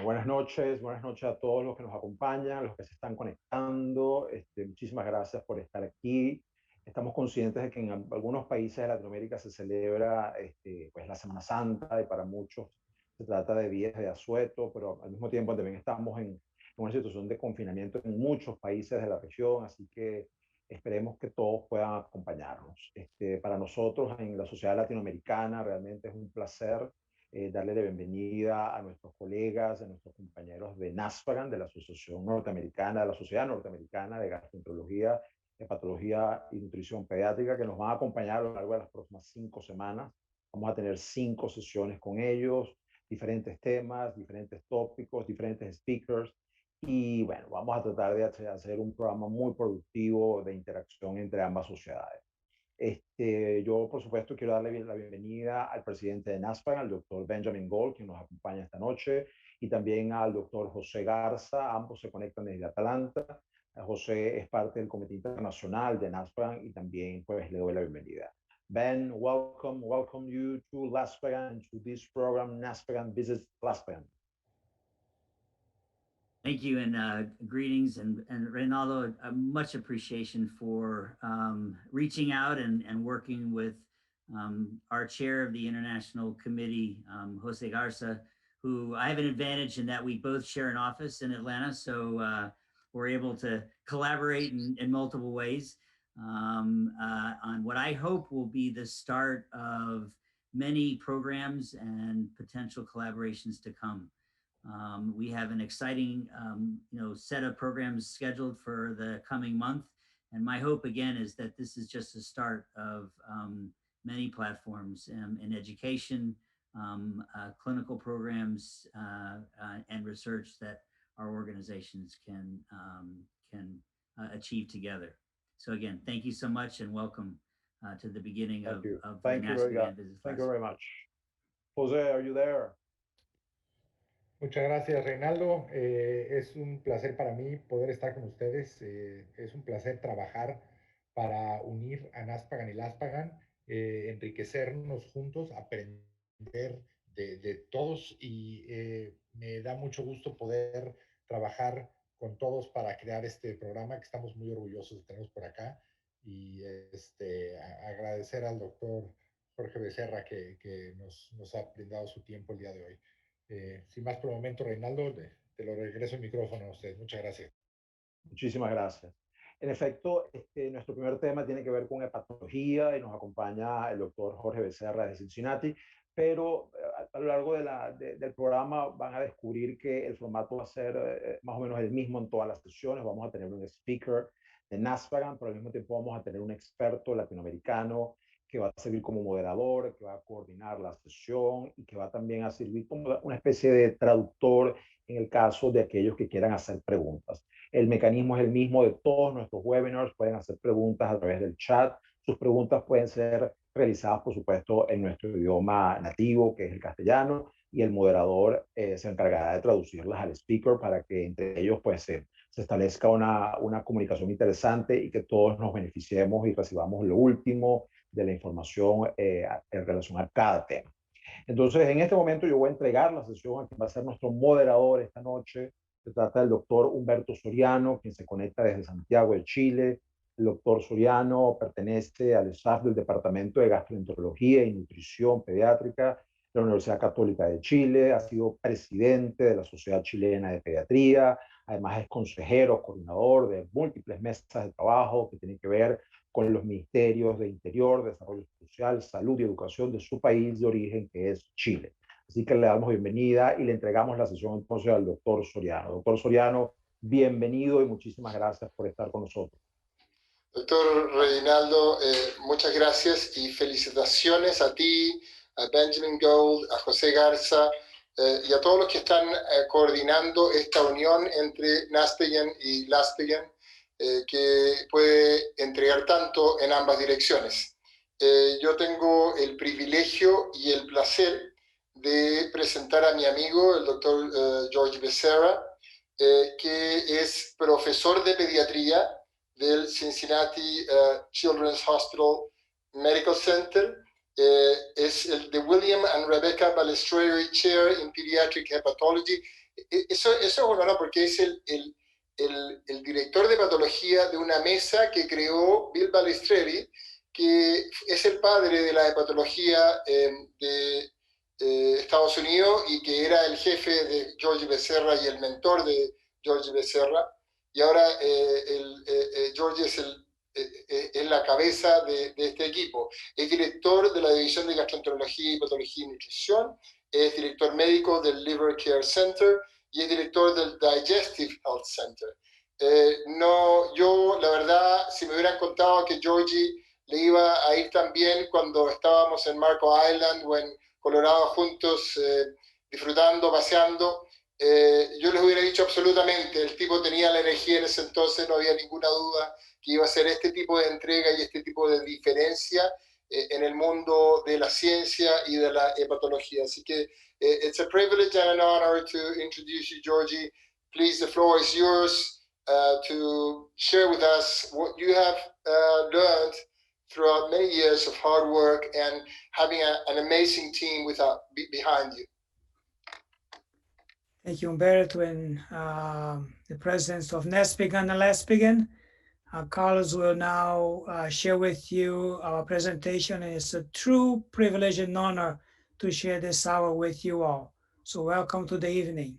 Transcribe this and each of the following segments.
Buenas noches a todos los que nos acompañan, los que se están conectando. Muchísimas gracias por estar aquí. Estamos conscientes de que en algunos países de Latinoamérica se celebra pues la Semana Santa y para muchos se trata de días de asueto, pero al mismo tiempo también estamos en una situación de confinamiento en muchos países de la región, así que esperemos que todos puedan acompañarnos. Para nosotros en la sociedad latinoamericana realmente es un placer darle la bienvenida a nuestros colegas, a nuestros compañeros de NASPGHAN, de la Asociación Norteamericana, de la Sociedad Norteamericana de Gastroenterología, Hepatología y Nutrición Pediátrica, que nos van a acompañar a lo largo de las próximas 5 semanas. Vamos a tener 5 sesiones con ellos, diferentes temas, diferentes tópicos, diferentes speakers. Y bueno, vamos a tratar de hacer un programa muy productivo de interacción entre ambas sociedades. Yo, por supuesto, quiero darle la bienvenida al presidente de NASPGHAN, al doctor Benjamin Gold, quien nos acompaña esta noche, y también al doctor José Garza. Ambos se conectan desde Atlanta. José es parte del Comité Internacional de NASPGHAN y también pues le doy la bienvenida. Ben, welcome you to NASPGHAN, to this program, NASPGHAN Visits NASPGHAN. Thank you, and greetings, and Reynaldo, much appreciation for reaching out and working with our chair of the International Committee, Jose Garza, who I have an advantage in that we both share an office in Atlanta, so we're able to collaborate in multiple ways on what I hope will be the start of many programs and potential collaborations to come. We have an exciting, set of programs scheduled for the coming month. And my hope, again, is that this is just the start of many platforms in education, clinical programs, and research that our organizations can achieve together. So again, thank you so much and welcome to the beginning of the NASPGHAN Visits. Thank you very much. Jose, are you there? Muchas gracias, Reynaldo. Es un placer para mí poder estar con ustedes. Es un placer trabajar para unir a NASPGHAN y LASPGHAN, enriquecernos juntos, aprender de todos y me da mucho gusto poder trabajar con todos para crear este programa que estamos muy orgullosos de tener por acá y agradecer al doctor Jorge Bezerra que nos ha brindado su tiempo el día de hoy. Sin más por el momento, Reynaldo, te lo regreso el micrófono a usted. Muchas gracias. Muchísimas gracias. En efecto, nuestro primer tema tiene que ver con hepatología y nos acompaña el doctor Jorge Bezerra de Cincinnati, pero a lo largo del programa van a descubrir que el formato va a ser más o menos el mismo en todas las sesiones. Vamos a tener un speaker de NASPGHAN, pero al mismo tiempo vamos a tener un experto latinoamericano que va a servir como moderador, que va a coordinar la sesión y que va también a servir como una especie de traductor en el caso de aquellos que quieran hacer preguntas. El mecanismo es el mismo de todos nuestros webinars, pueden hacer preguntas a través del chat. Sus preguntas pueden ser realizadas, por supuesto, en nuestro idioma nativo, que es el castellano, y el moderador se encargará de traducirlas al speaker para que entre ellos pues, se establezca una comunicación interesante y que todos nos beneficiemos y recibamos lo último de la información en relación a cada tema. Entonces, en este momento yo voy a entregar la sesión a quien va a ser nuestro moderador esta noche. Se trata del doctor Humberto Soriano, quien se conecta desde Santiago de Chile. El doctor Soriano pertenece al staff del Departamento de Gastroenterología y Nutrición Pediátrica de la Universidad Católica de Chile. Ha sido presidente de la Sociedad Chilena de Pediatría. Además es consejero, coordinador de múltiples mesas de trabajo que tienen que ver con los ministerios de Interior, Desarrollo Social, Salud y Educación de su país de origen, que es Chile. Así que le damos bienvenida y le entregamos la sesión entonces al doctor Soriano. Doctor Soriano, bienvenido y muchísimas gracias por estar con nosotros. Doctor Reynaldo, muchas gracias y felicitaciones a ti, a Benjamin Gold, a José Garza y a todos los que están coordinando esta unión entre NASPGHAN y LASPGHAN, que puede entregar tanto en ambas direcciones. Yo tengo el privilegio y el placer de presentar a mi amigo, el doctor Jorge Bezerra, que es profesor de pediatría del Cincinnati Children's Hospital Medical Center. Es el de William and Rebecca Balestrieri Chair in Pediatric Hepatology Eso es bueno, ¿no? Porque es el director de patología de una mesa que creó Bill Balistreri, que es el padre de la hepatología de Estados Unidos y que era el jefe de Jorge Bezerra y el mentor de Jorge Bezerra. Y ahora Jorge es la cabeza de este equipo. Es director de la División de Gastroenterología, Hepatología y Nutrición, es director médico del Liver Care Center y es director del Digestive Health Center. No, yo, la verdad, si me hubieran contado que Georgie le iba a ir tan bien cuando estábamos en Marco Island o en Colorado juntos, disfrutando, paseando, yo les hubiera dicho absolutamente, el tipo tenía la energía en ese entonces, no había ninguna duda que iba a hacer este tipo de entrega y este tipo de diferencia en el mundo de la ciencia y de la hepatología. Así que it's a privilege and an honor to introduce you, Georgie. Please, the floor is yours to share with us what you have learned throughout many years of hard work and having an amazing team behind you. Thank you, Humberto, and the presidents of NESPIGAN and LESPIGAN. Carlos will now share with you our presentation. It's a true privilege and honor to share this hour with you all. So welcome to the evening.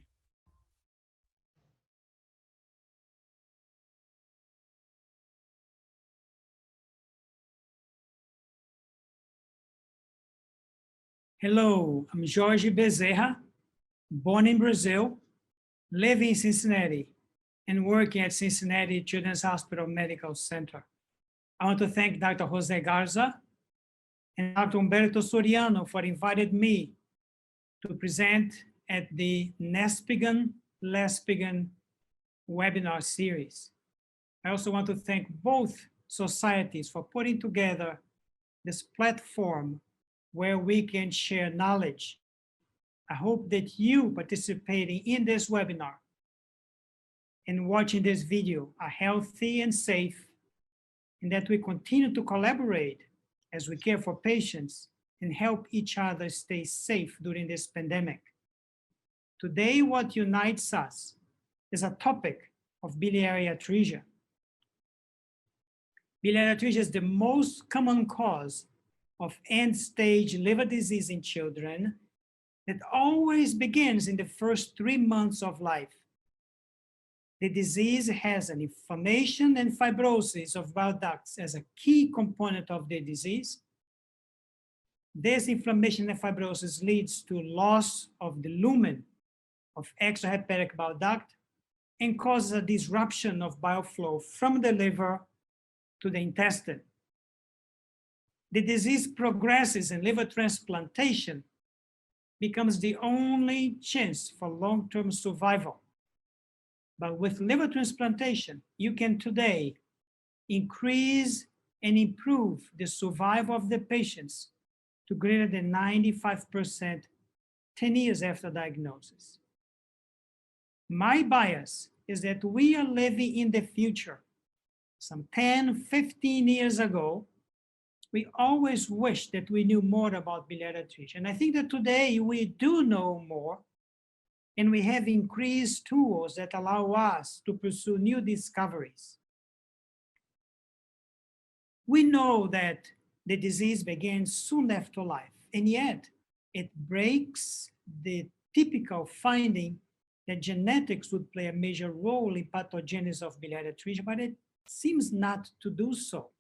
Hello, I'm Jorge Bezerra, born in Brazil, living in Cincinnati, and working at Cincinnati Children's Hospital Medical Center. I want to thank Dr. Jose Garza and Dr. Humberto Soriano for inviting me to present at the NESPIGAN-LESPIGAN webinar series. I also want to thank both societies for putting together this platform where we can share knowledge. I hope that you participating in this webinar and watching this video are healthy and safe, and that we continue to collaborate as we care for patients and help each other stay safe during this pandemic. Today, what unites us is a topic of biliary atresia. Biliary atresia is the most common cause of end-stage liver disease in children that always begins in the first 3 months of life. The disease has an inflammation and fibrosis of bile ducts as a key component of the disease. This inflammation and fibrosis leads to loss of the lumen of extrahepatic bile duct and causes a disruption of bile flow from the liver to the intestine. The disease progresses and liver transplantation becomes the only chance for long-term survival. But with liver transplantation, you can today increase and improve the survival of the patients to greater than 95% 10 years after diagnosis. My bias is that we are living in the future. Some 10, 15 years ago, we always wished that we knew more about biliary atresia. And I think that today we do know more, and we have increased tools that allow us to pursue new discoveries. We know that the disease begins soon after life, and yet it breaks the typical finding that genetics would play a major role in pathogenesis of biliary atresia, but it seems not to do so,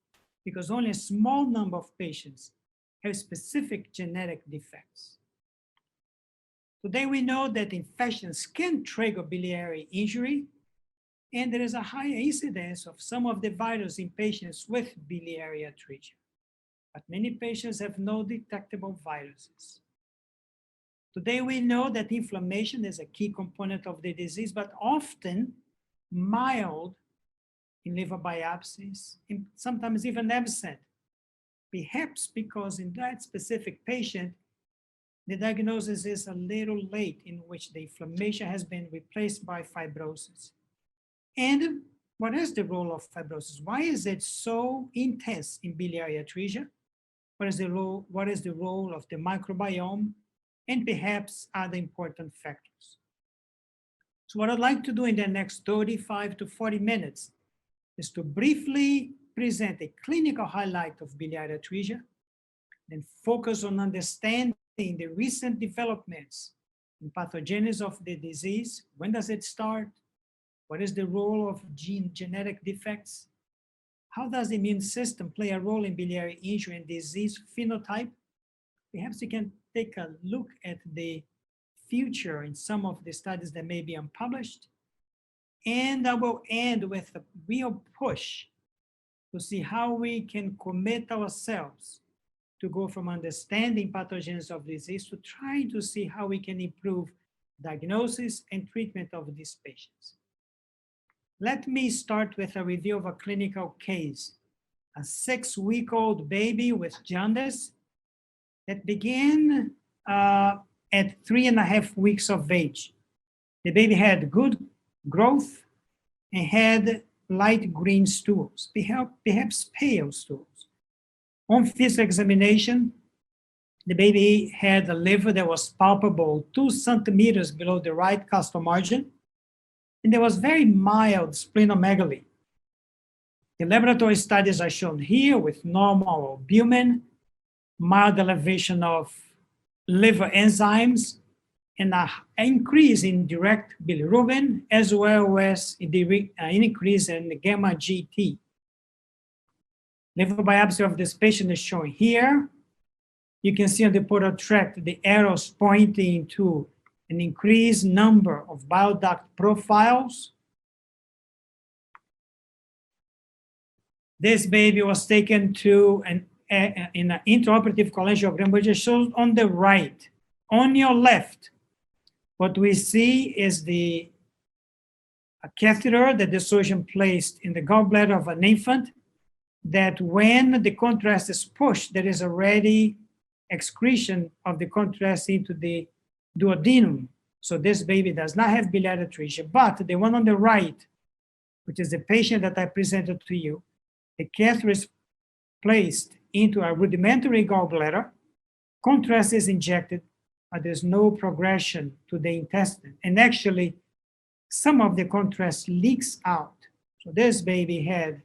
because only a small number of patients have specific genetic defects. Today, we know that infections can trigger biliary injury, and there is a high incidence of some of the virus in patients with biliary atresia. But many patients have no detectable viruses. Today, we know that inflammation is a key component of the disease, but often mild in liver biopsies, and sometimes even absent, perhaps because in that specific patient, the diagnosis is a little late, in which the inflammation has been replaced by fibrosis. And what is the role of fibrosis? Why is it so intense in biliary atresia? What is the role of the microbiome, and perhaps other important factors? So what I'd like to do in the next 35 to 40 minutes is to briefly present a clinical highlight of biliary atresia, then focus on understanding the recent developments in pathogenesis of the disease. When does it start? What is the role of genetic defects? How does the immune system play a role in biliary injury and disease phenotype? Perhaps you can take a look at the future in some of the studies that may be unpublished. And I will end with a real push to see how we can commit ourselves to go from understanding pathogens of disease to trying to see how we can improve diagnosis and treatment of these patients. Let me start with a review of a clinical case. A 6-week-old baby with jaundice that began at 3.5 weeks of age. The baby had good growth and had light green stools, perhaps pale stools. On physical examination, the baby had a liver that was palpable 2 centimeters below the right costal margin, and there was very mild splenomegaly. The laboratory studies are shown here with normal albumin, mild elevation of liver enzymes, and an increase in direct bilirubin, as well as an increase in the gamma GT. Liver biopsy of this patient is shown here. You can see on the portal tract the arrows pointing to an increased number of bile duct profiles. This baby was taken to in an intraoperative cholangiogram, which is shown on the right. On your left, what we see is a catheter that the surgeon placed in the gallbladder of an infant, that when the contrast is pushed, there is already excretion of the contrast into the duodenum. So this baby does not have biliary atresia, but the one on the right, which is the patient that I presented to you, the catheter is placed into a rudimentary gallbladder, contrast is injected, but there's no progression to the intestine. And actually, some of the contrast leaks out. So this baby had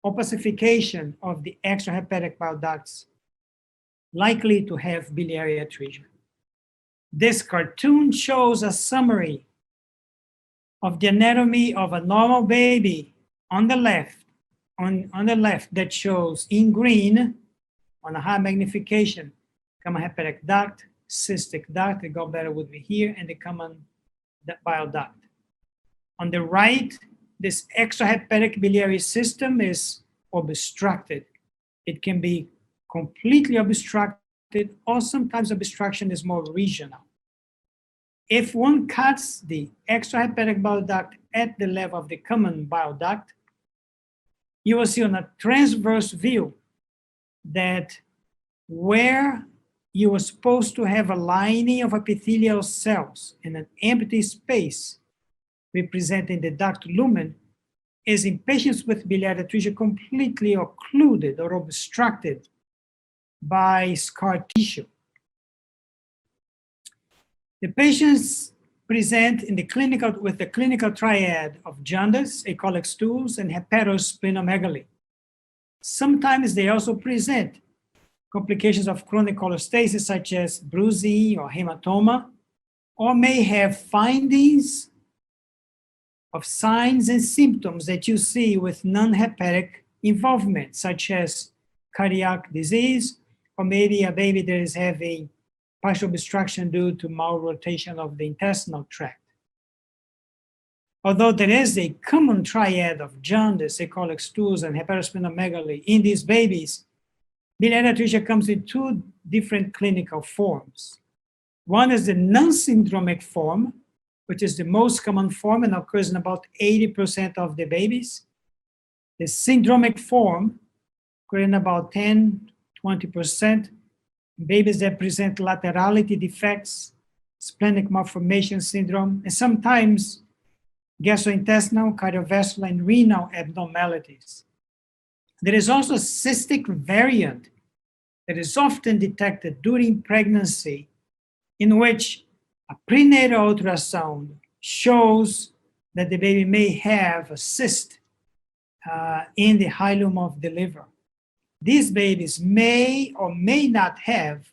opacification of the extrahepatic bile ducts, likely to have biliary atresia. This cartoon shows a summary of the anatomy of a normal baby on the left, on the left, that shows in green, on a high magnification, common hepatic duct, cystic duct, the gallbladder would be here, and the common bile duct. On the right, this extrahepatic biliary system is obstructed. It can be completely obstructed, or sometimes obstruction is more regional. If one cuts the extrahepatic bile duct at the level of the common bile duct, you will see on a transverse view that where you were supposed to have a lining of epithelial cells and an empty space representing the duct lumen, is in patients with biliary atresia completely occluded or obstructed by scar tissue. The patients present in the clinical with the clinical triad of jaundice, acolic stools, and hepatosplenomegaly. Sometimes they also present complications of chronic cholestasis such as bruising or hematoma, or may have findings of signs and symptoms that you see with non-hepatic involvement, such as cardiac disease, or maybe a baby that is having partial obstruction due to malrotation of the intestinal tract. Although there is a common triad of jaundice, acolic stools, and hepatosplenomegaly in these babies, biliary atresia comes in 2 different clinical forms. One is the non-syndromic form, which is the most common form and occurs in about 80% of the babies. The syndromic form occurs in about 10–20%. Babies that present laterality defects, splenic malformation syndrome, and sometimes gastrointestinal, cardiovascular, and renal abnormalities. There is also a cystic variant that is often detected during pregnancy, in which a prenatal ultrasound shows that the baby may have a cyst in the hilum of the liver. These babies may or may not have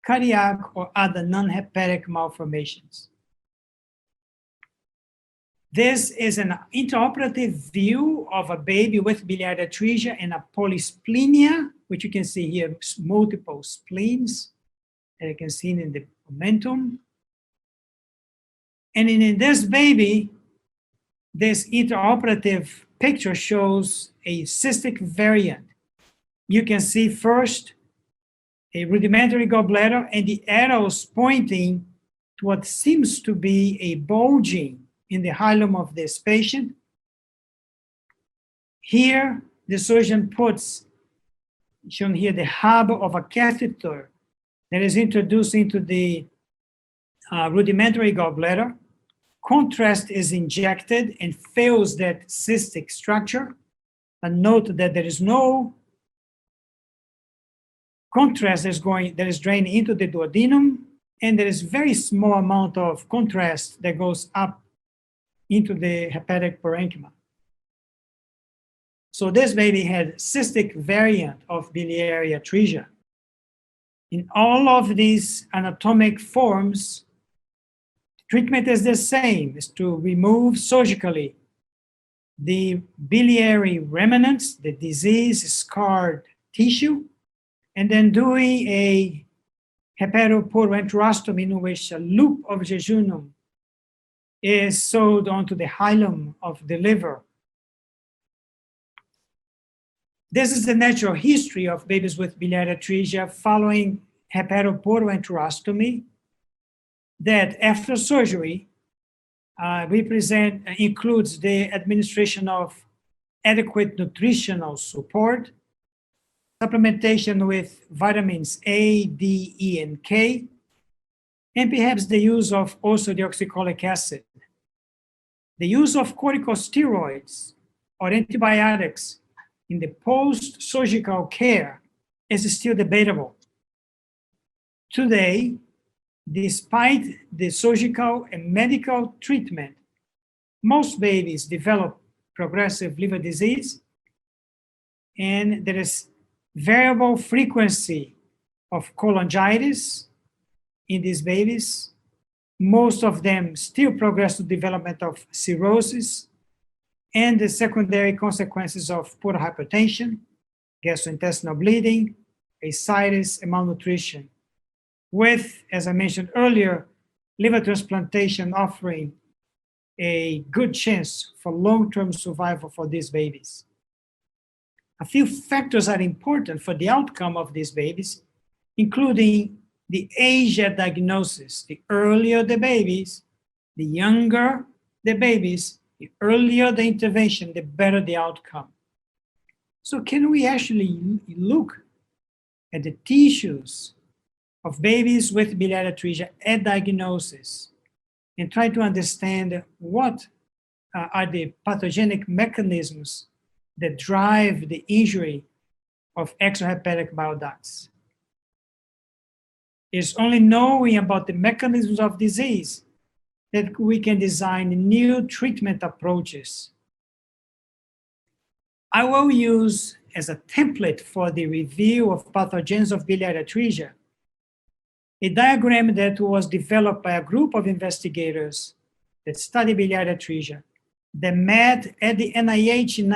cardiac or other non-hepatic malformations. This is an intraoperative view of a baby with biliary atresia and a polysplenia, which you can see here, multiple spleens that you can see in the momentum. And in this baby, this intraoperative picture shows a cystic variant. You can see first a rudimentary gallbladder and the arrows pointing to what seems to be a bulging in the hilum of this patient. Here, the surgeon puts, shown here, the hub of a catheter that is introduced into the rudimentary gallbladder. Contrast is injected and fills that cystic structure. And note that there is no contrast that is draining into the duodenum, and there is very small amount of contrast that goes up into the hepatic parenchyma. So this baby had cystic variant of biliary atresia. In all of these anatomic forms, treatment is the same, is to remove surgically the biliary remnants, the disease-scarred tissue, and then doing a hepatoporoenterostomy in which a loop of jejunum is sewed onto the hilum of the liver. This is the natural history of babies with biliary atresia following hepatoporoenterostomy, that after surgery includes the administration of adequate nutritional support, supplementation with vitamins A, D, E, and K, and perhaps the use of ursodeoxycholic acid. The use of corticosteroids or antibiotics in the post-surgical care is still debatable. Today, despite the surgical and medical treatment, most babies develop progressive liver disease, and there is variable frequency of cholangitis in these babies. Most of them still progress to development of cirrhosis and the secondary consequences of poor hypertension, gastrointestinal bleeding, ascites, and malnutrition, with, as I mentioned earlier, liver transplantation offering a good chance for long-term survival for these babies. A few factors are important for the outcome of these babies, including the age at diagnosis. The earlier the babies, the younger the babies, the earlier the intervention, the better the outcome. So can we actually look at the tissues of babies with biliary atresia at diagnosis and try to understand what are the pathogenic mechanisms that drive the injury of extrahepatic bile ducts? It's only knowing about the mechanisms of disease that we can design new treatment approaches. I will use as a template for the review of pathogens of biliary atresia a diagram that was developed by a group of investigators that study biliary atresia that met at the NIH in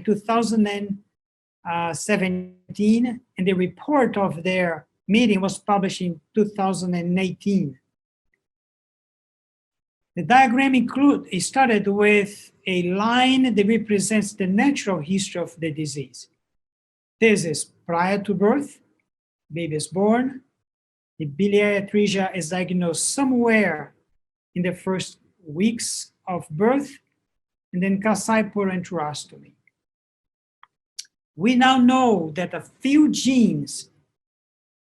2017, and the report of their meeting was published in 2018. The diagram started with a line that represents the natural history of the disease. This is prior to birth, baby is born, the biliary atresia is diagnosed somewhere in the first weeks of birth, and then calciporoenterostomy. We now know that a few genes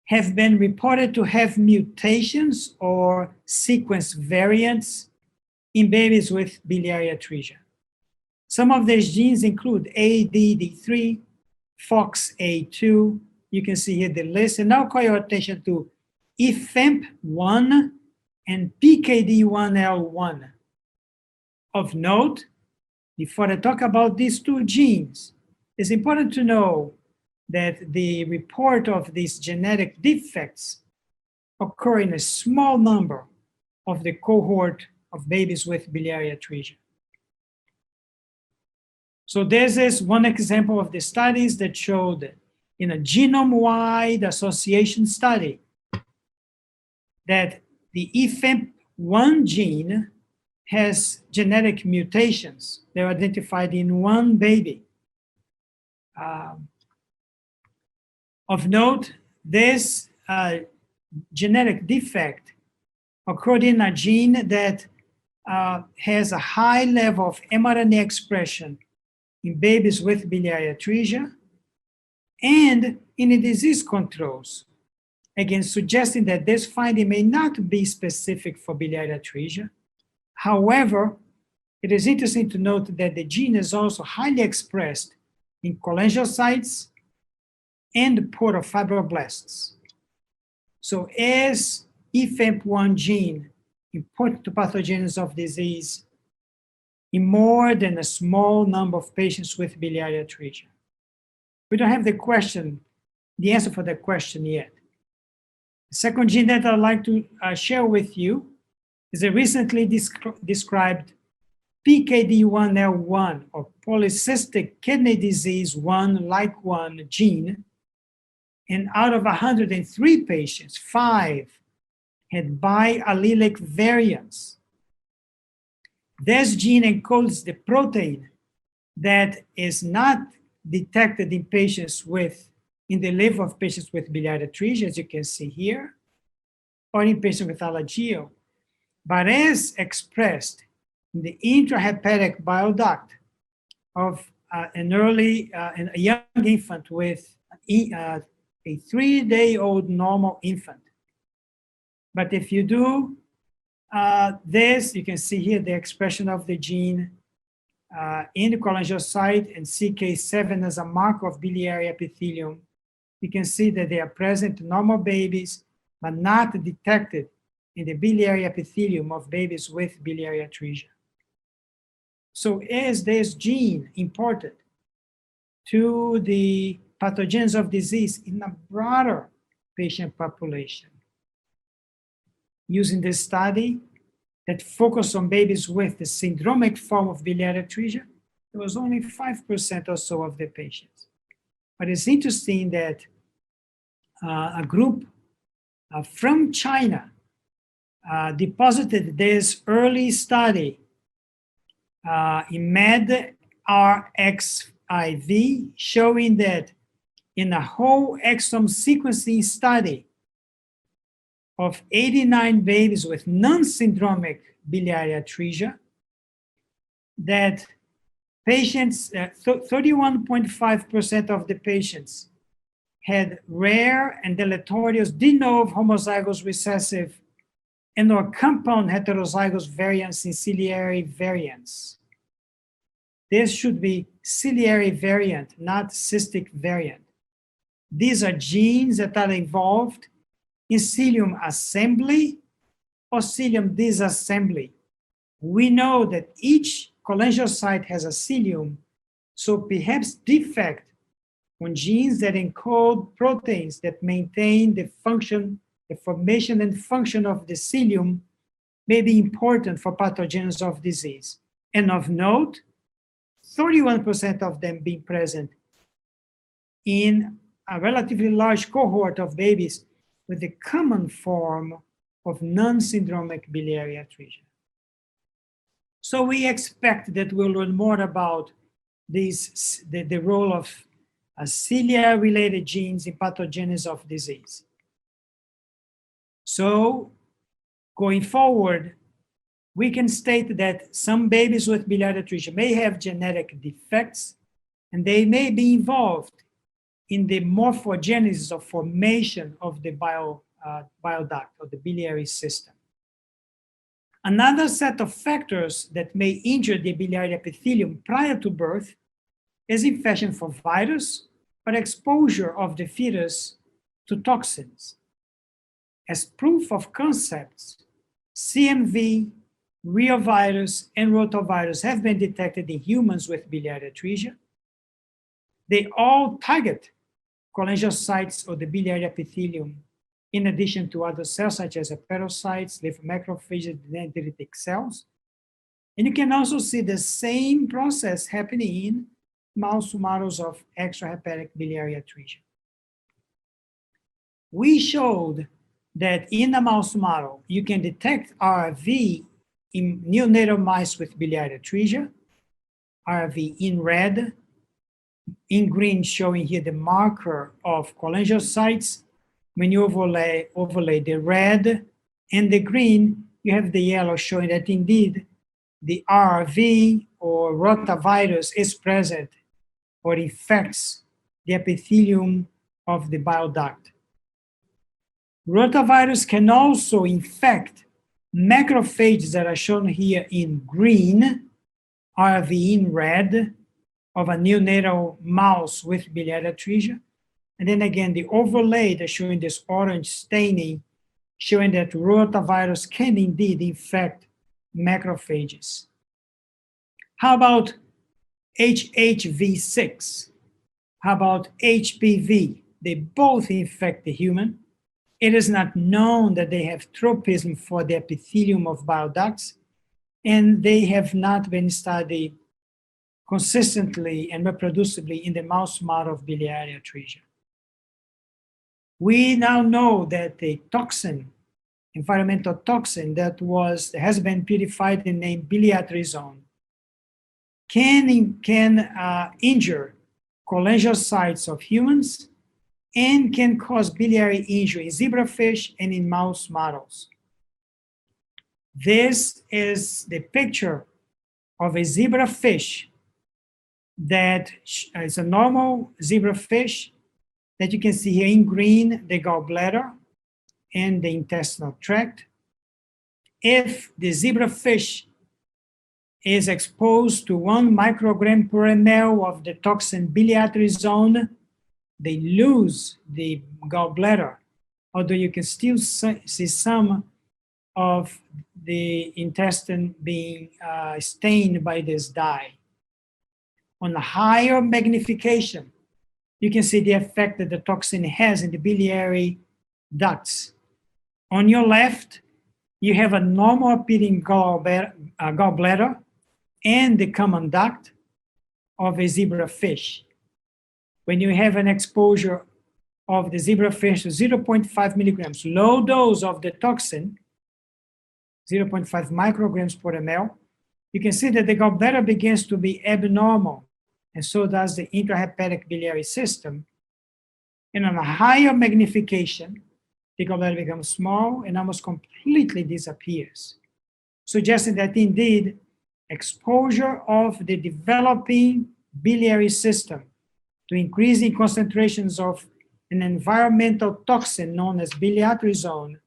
have been reported to have mutations or sequence variants in babies with biliary atresia. Some of these genes include ADD3, FOXA2. You can see here the list, and now call your attention to EFEMP1 and PKD1L1. Of note, before I talk about these two genes, it's important to know that the report of these genetic defects occur in a small number of the cohort of babies with biliary atresia. So this is one example of the studies that showed in a genome-wide association study that the EFIMP1 gene has genetic mutations that are identified in one baby. Of note, this genetic defect occurred in a gene that has a high level of mRNA expression in babies with biliary atresia and in the disease controls, again, suggesting that this finding may not be specific for biliary atresia. However, it is interesting to note that the gene is also highly expressed in cholangiocytes and portofibroblasts. So is EFIMP1 gene important to pathogenesis of disease in more than a small number of patients with biliary atresia? We don't have the answer for that question yet. The second gene that I'd like to share with you is a recently described PKD1L1, or polycystic kidney disease 1 like 1 gene. And out of 103 patients, 5 had biallelic variants. This gene encodes the protein that is not detected in the liver of patients with biliary atresia, as you can see here, or in patients with Alagille, but is expressed in the intrahepatic bile duct of a young infant with a 3-day-old normal infant. But if you do this, you can see here the expression of the gene in the cholangiocyte and CK7 as a marker of biliary epithelium. You can see that they are present in normal babies, but not detected in the biliary epithelium of babies with biliary atresia. So is this gene important to the pathogens of disease in a broader patient population? Using this study that focused on babies with the syndromic form of biliary atresia, there was only 5% or so of the patients. But it's interesting that a group from China deposited this early study in medRxiv, showing that in a whole exome sequencing study of 89 babies with non-syndromic biliary atresia, that patients, 31.5% of the patients had rare and deleterious de novo homozygous recessive and or compound heterozygous variants in ciliary variants. This should be ciliary variant, not cystic variant. These are genes that are involved in cilium assembly or cilium disassembly. We know that each cholangiocyte has a cilium, so perhaps defect on genes that encode proteins that maintain the function, the formation and function of the cilium may be important for pathogens of disease. And of note, 31% of them being present in a relatively large cohort of babies with the common form of non-syndromic biliary atresia. So we expect that we'll learn more about the role of cilia-related genes in pathogenesis of disease. So going forward, we can state that some babies with biliary atresia may have genetic defects, and they may be involved in the morphogenesis or formation of the bile duct or the biliary system. Another set of factors that may injure the biliary epithelium prior to birth is infection for virus or exposure of the fetus to toxins. As proof of concepts, CMV, reovirus, and rotavirus have been detected in humans with biliary atresia. They all target cholangiocytes or the biliary epithelium, in addition to other cells such as hepatocytes, lymphomacrophages, and dendritic cells. And you can also see the same process happening in mouse models of extrahepatic biliary atresia. We showed that in the mouse model, you can detect RV in neonatal mice with biliary atresia, RV in red, in green showing here the marker of cholangiocytes. When you overlay the red and the green, you have the yellow showing that indeed the RV or rotavirus is present or infects the epithelium of the bile duct. Rotavirus can also infect macrophages that are shown here in green, RV in red, of a neonatal mouse with biliary atresia. And then again, the overlay that's showing this orange staining, showing that rotavirus can indeed infect macrophages. How about HHV6? How about HPV? They both infect the human. It is not known that they have tropism for the epithelium of bile ducts, and they have not been studied consistently and reproducibly in the mouse model of biliary atresia. We now know that the toxin, environmental toxin that has been purified and named biliatrizone, can injure cholangiocytes of humans and can cause biliary injury in zebrafish and in mouse models. This is the picture of a zebrafish that is a normal zebrafish that you can see here in green, the gallbladder and the intestinal tract. If the zebrafish is exposed to 1 microgram per ml of the toxin biliatrizone, they lose the gallbladder, although you can still see some of the intestine being stained by this dye. On a higher magnification, you can see the effect that the toxin has in the biliary ducts. On your left, you have a normal appearing gallbladder and the common duct of a zebrafish. When you have an exposure of the zebrafish to 0.5 milligrams, low dose of the toxin, 0.5 micrograms per ml, you can see that the gallbladder begins to be abnormal, and so does the intrahepatic biliary system. And on a higher magnification, the gallbladder becomes small and almost completely disappears, suggesting that indeed exposure of the developing biliary system to increasing concentrations of an environmental toxin known as biliatrizone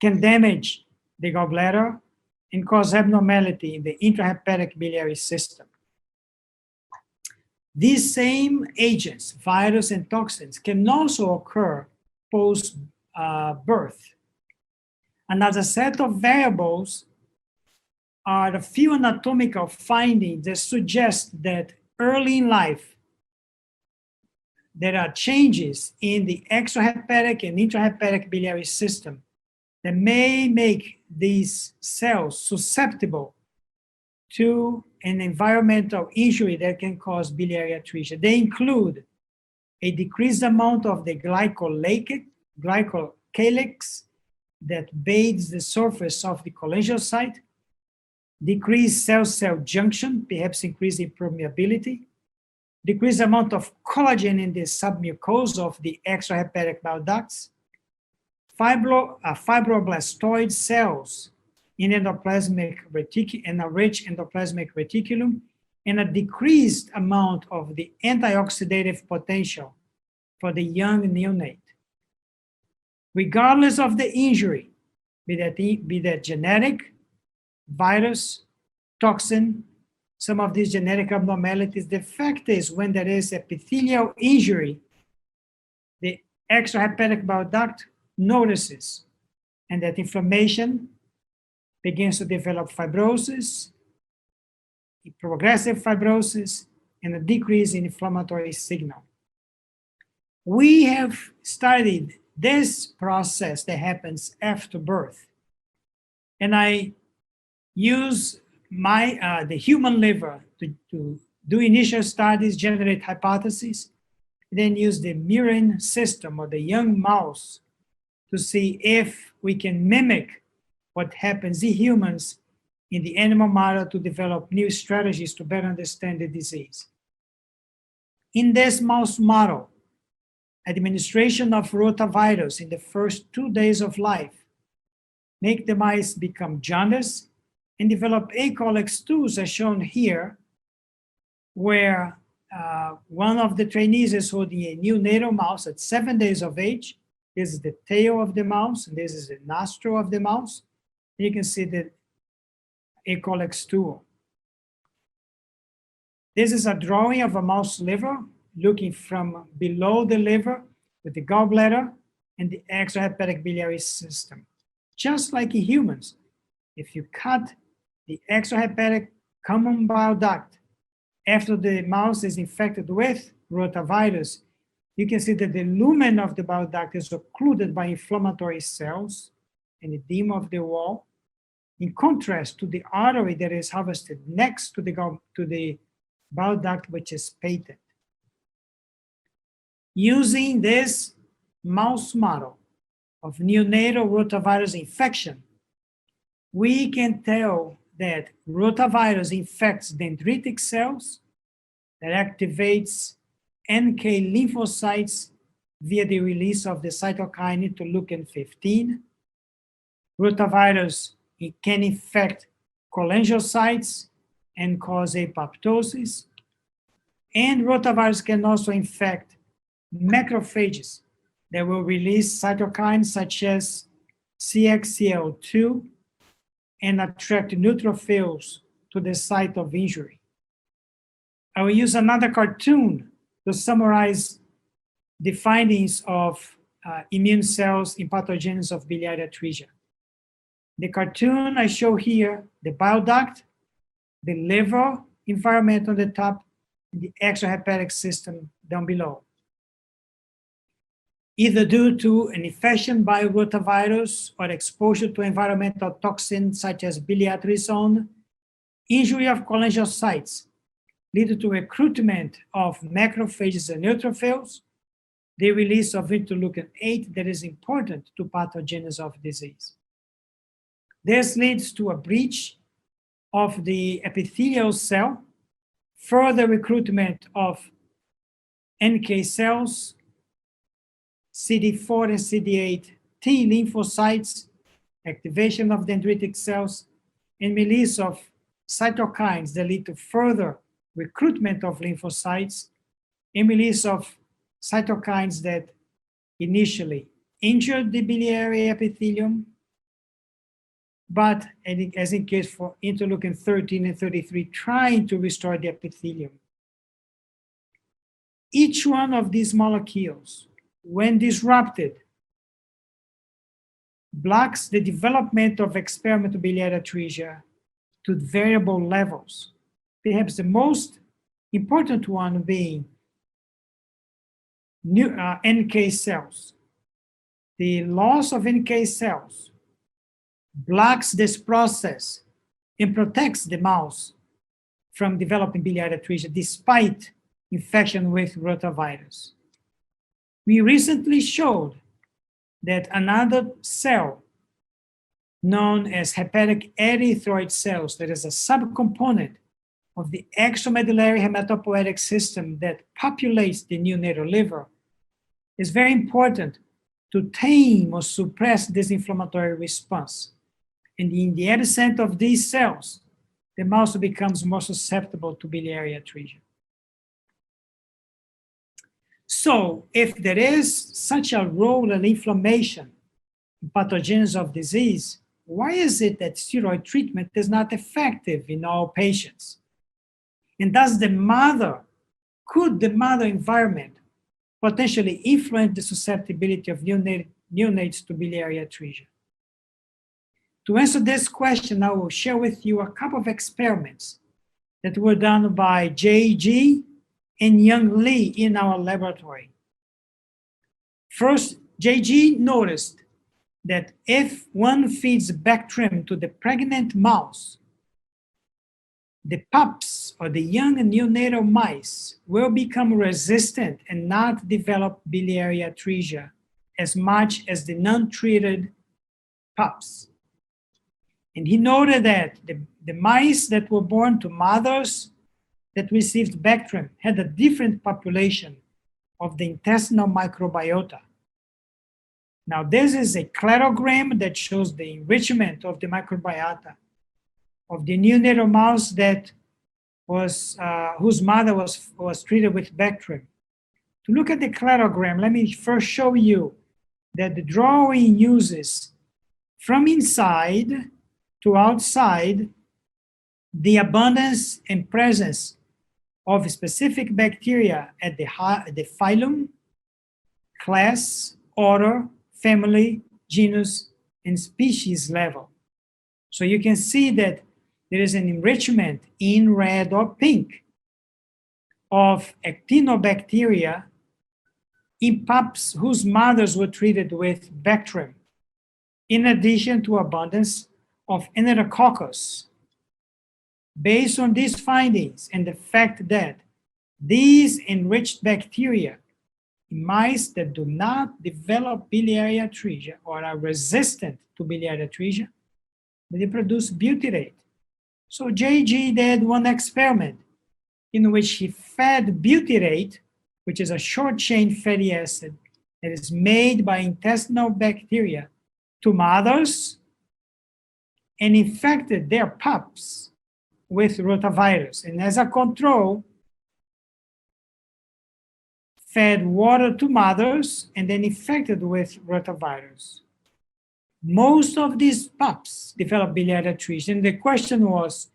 can damage the gallbladder and cause abnormality in the intrahepatic biliary system. These same agents, virus and toxins, can also occur post-birth. Another set of variables are the few anatomical findings that suggest that early in life, there are changes in the extrahepatic and intrahepatic biliary system that may make these cells susceptible to an environmental injury that can cause biliary atresia. They include a decreased amount of the glycocalyx that bathes the surface of the cholangiocyte, decreased cell-cell junction, perhaps increasing permeability, decreased amount of collagen in the submucosa of the extrahepatic bile ducts, fibroblastoid cells in endoplasmic reticulum and a rich endoplasmic reticulum, and a decreased amount of the antioxidative potential for the young neonate. Regardless of the injury, be that genetic, virus, toxin, some of these genetic abnormalities, the fact is when there is epithelial injury, the extrahepatic bile duct notices, and that inflammation begins to develop fibrosis, progressive fibrosis, and a decrease in inflammatory signal. We have studied this process that happens after birth, and I use the human liver to do initial studies, generate hypotheses, then use the murine system or the young mouse to see if we can mimic what happens in humans in the animal model to develop new strategies to better understand the disease. In this mouse model, administration of rotavirus in the first 2 days of life make the mice become jaundiced and develop ACOLX2s as shown here, where one of the trainees is holding a neonatal mouse at 7 days of age. This is the tail of the mouse, and this is the nostril of the mouse. You can see the ACOLX2. This is a drawing of a mouse liver, looking from below the liver with the gallbladder and the extrahepatic biliary system. Just like in humans, if you cut the extrahepatic common bile duct after the mouse is infected with rotavirus, you can see that the lumen of the bile duct is occluded by inflammatory cells and edema of the wall, in contrast to the artery that is harvested next to the bile duct, which is patent. Using this mouse model of neonatal rotavirus infection, we can tell that rotavirus infects dendritic cells that activates NK lymphocytes via the release of the cytokine interleukin-15. Rotavirus can infect cholangiocytes and cause apoptosis. And rotavirus can also infect macrophages that will release cytokines such as CXCL2 and attract neutrophils to the site of injury. I will use another cartoon to summarize the findings of immune cells in pathogens of biliary atresia. The cartoon I show here, the bile duct, the liver environment on the top, and the extrahepatic system down below. Either due to an infection by rotavirus or exposure to environmental toxins such as biliatrizone, injury of cholangiocytes lead to recruitment of macrophages and neutrophils, the release of interleukin-8 that is important to pathogenesis of disease. This leads to a breach of the epithelial cell, further recruitment of NK cells, CD4 and CD8 T lymphocytes, activation of dendritic cells, and release of cytokines that lead to further recruitment of lymphocytes, and release of cytokines that initially injured the biliary epithelium, but as in case for interleukin 13 and 33, trying to restore the epithelium. Each one of these molecules, when disrupted, blocks the development of experimental biliary atresia to variable levels. Perhaps the most important one being NK cells. The loss of NK cells blocks this process and protects the mouse from developing biliary atresia despite infection with rotavirus. We recently showed that another cell known as hepatic erythroid cells, that is a subcomponent of the extramedullary hematopoietic system that populates the neonatal liver, is very important to tame or suppress this inflammatory response. And in the absence of these cells, the mouse becomes more susceptible to biliary atresia. So if there is such a role in inflammation in pathogens of disease, why is it that steroid treatment is not effective in all patients? And does could the mother environment potentially influence the susceptibility of neonates to biliary atresia? To answer this question, I will share with you a couple of experiments that were done by J.G. and Young Lee in our laboratory. First, J.G. noticed that if one feeds Bactrim to the pregnant mouse, the pups or the young neonatal mice will become resistant and not develop biliary atresia as much as the non-treated pups. And he noted that the mice that were born to mothers that received Bactrim had a different population of the intestinal microbiota. Now, this is a cladogram that shows the enrichment of the microbiota of the neonatal mouse that was, whose mother was treated with Bactrim. To look at the cladogram, let me first show you that the drawing uses from inside to outside the abundance and presence of specific bacteria at the phylum, class, order, family, genus, and species level. So you can see that there is an enrichment in red or pink of actinobacteria in pups whose mothers were treated with Bactrim, in addition to abundance of Enterococcus. Based on these findings and the fact that these enriched bacteria in mice that do not develop biliary atresia or are resistant to biliary atresia, they produce butyrate. So J.G. did one experiment in which he fed butyrate, which is a short-chain fatty acid that is made by intestinal bacteria, to mothers and infected their pups with rotavirus. And as a control, fed water to mothers and then infected with rotavirus. Most of these pups develop biliary atresia, and the question was,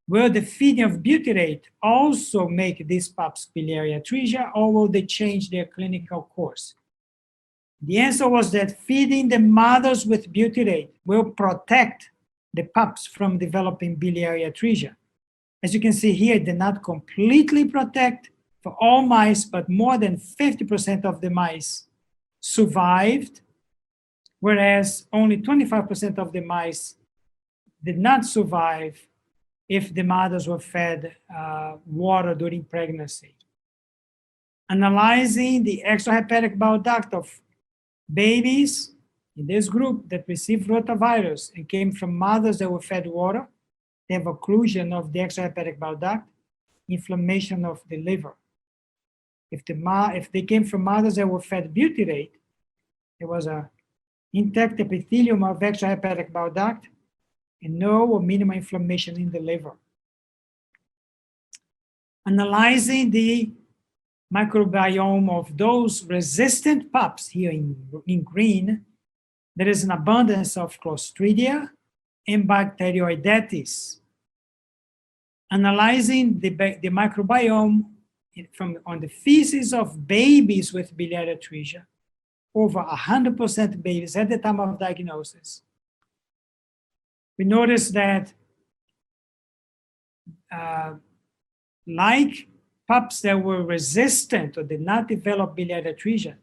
will the feeding of butyrate also make these pups biliary atresia, or will they change their clinical course? The answer was that feeding the mothers with butyrate will protect the pups from developing biliary atresia. As you can see here, it did not completely protect for all mice, but more than 50% of the mice survived, whereas only 25% of the mice did not survive if the mothers were fed water during pregnancy. Analyzing the extrahepatic bile duct of babies in this group that received rotavirus and came from mothers that were fed water, they have occlusion of the extrahepatic bile duct, inflammation of the liver. If they came from mothers that were fed butyrate, there was a intact epithelium of extrahepatic bile duct and no or minimal inflammation in the liver. Analyzing the microbiome of those resistant pups here in green, there is an abundance of Clostridia and Bacteroidetes. Analyzing the microbiome on the feces of babies with biliary atresia, over 100% babies at the time of diagnosis. We noticed that like pups that were resistant or did not develop biliary atresia,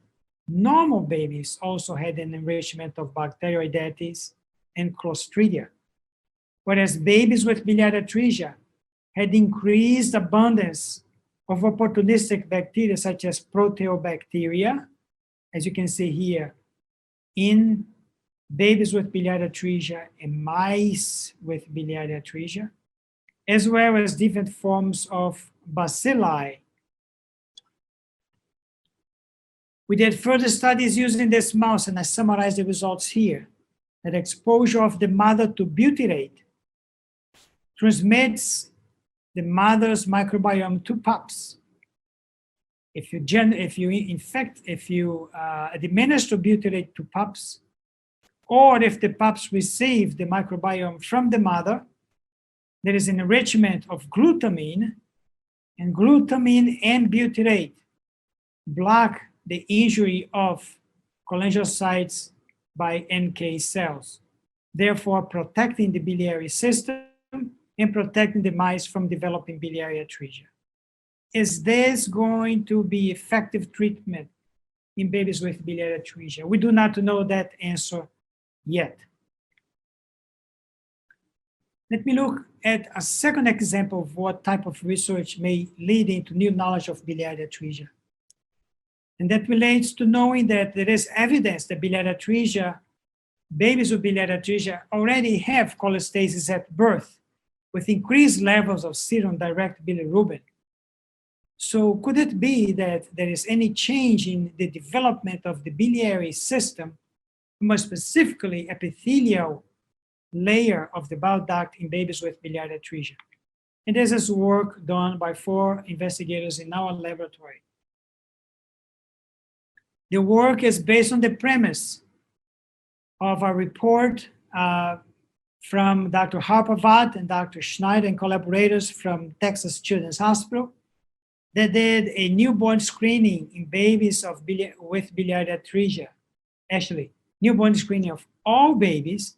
normal babies also had an enrichment of Bacteroidetes and Clostridia, whereas babies with biliary atresia had increased abundance of opportunistic bacteria such as Proteobacteria, as you can see here, in babies with biliary atresia and mice with biliary atresia, as well as different forms of bacilli. We did further studies using this mouse, and I summarize the results here. That exposure of the mother to butyrate transmits the mother's microbiome to pups. If you administer butyrate to pups, or if the pups receive the microbiome from the mother, there is an enrichment of glutamine, and glutamine and butyrate block the injury of cholangiocytes by NK cells. therefore protecting the biliary system and protecting the mice from developing biliary atresia. Is this going to be effective treatment in babies with biliary atresia? We do not know that answer yet. Let me look at a second example of what type of research may lead into new knowledge of biliary atresia. And that relates to knowing that there is evidence that biliary atresia, babies with biliary atresia already have cholestasis at birth with increased levels of serum direct bilirubin. So could it be that there is any change in the development of the biliary system, more specifically epithelial layer of the bile duct in babies with biliary atresia? And this is work done by 4 investigators in our laboratory. The work is based on the premise of a report from Dr. Harpavat and Dr. Schneider and collaborators from Texas Children's Hospital that did a newborn screening in babies with biliary atresia. Actually, newborn screening of all babies,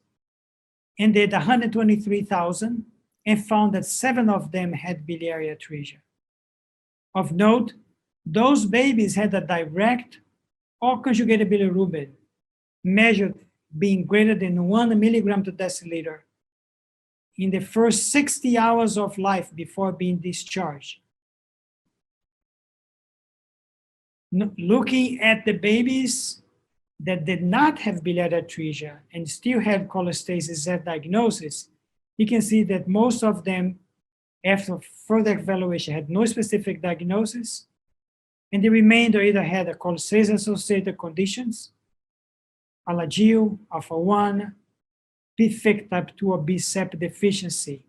and did 123,000 and found that 7 of them had biliary atresia. Of note, those babies had a direct or conjugated bilirubin measured being greater than 1 milligram per deciliter in the first 60 hours of life before being discharged. Looking at the babies that did not have biliary atresia and still had cholestasis at diagnosis, you can see that most of them, after further evaluation, had no specific diagnosis, and the remainder either had a cholestasis-associated conditions, Alagille, alpha-1, PFIC type 2 or BSEP deficiency,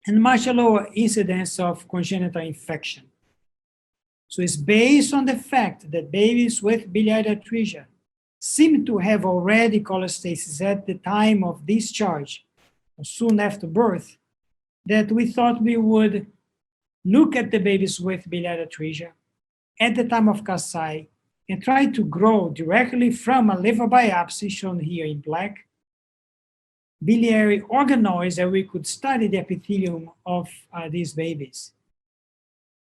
and much lower incidence of congenital infection. So it's based on the fact that babies with biliary atresia seem to have already cholestasis at the time of discharge or soon after birth, that we thought we would look at the babies with biliary atresia at the time of Kasai and try to grow directly from a liver biopsy, shown here in black, biliary organoids that we could study the epithelium of these babies.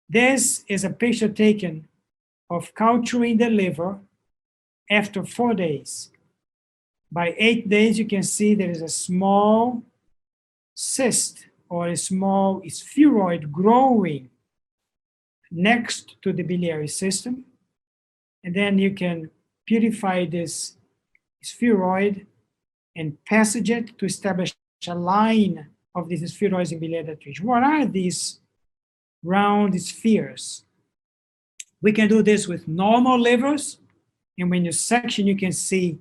This is a picture taken of culturing the liver after 4 days. By 8 days, you can see there is a small cyst or a small spheroid growing next to the biliary system. And then you can purify this spheroid and passage it to establish a line of these spheroids in biliary atresia. What are these round spheres? We can do this with normal livers, and when you section, you can see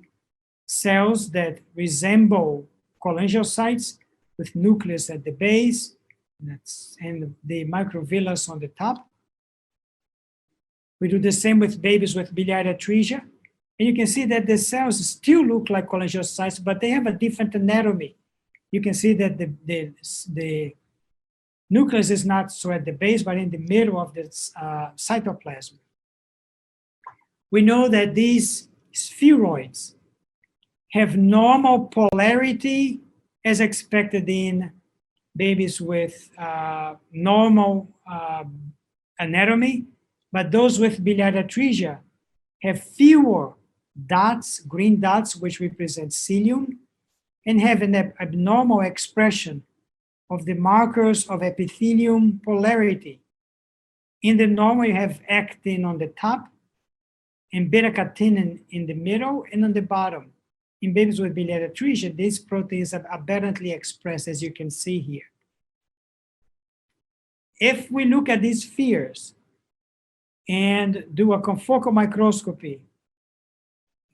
cells that resemble cholangiocytes with nucleus at the base and the microvillus on the top. We do the same with babies with biliary atresia, and you can see that the cells still look like cholangiocytes, but they have a different anatomy. You can see that the nucleus is not so at the base, but in the middle of the cytoplasm. We know that these spheroids have normal polarity as expected in babies with normal anatomy, but those with biliary atresia have fewer dots, green dots, which represent cilium, and have an abnormal expression of the markers of epithelium polarity. In the normal, you have actin on the top and beta-catenin in the middle and on the bottom. In babies with biliary atresia, these proteins are aberrantly expressed, as you can see here. If we look at these spheres and do a confocal microscopy,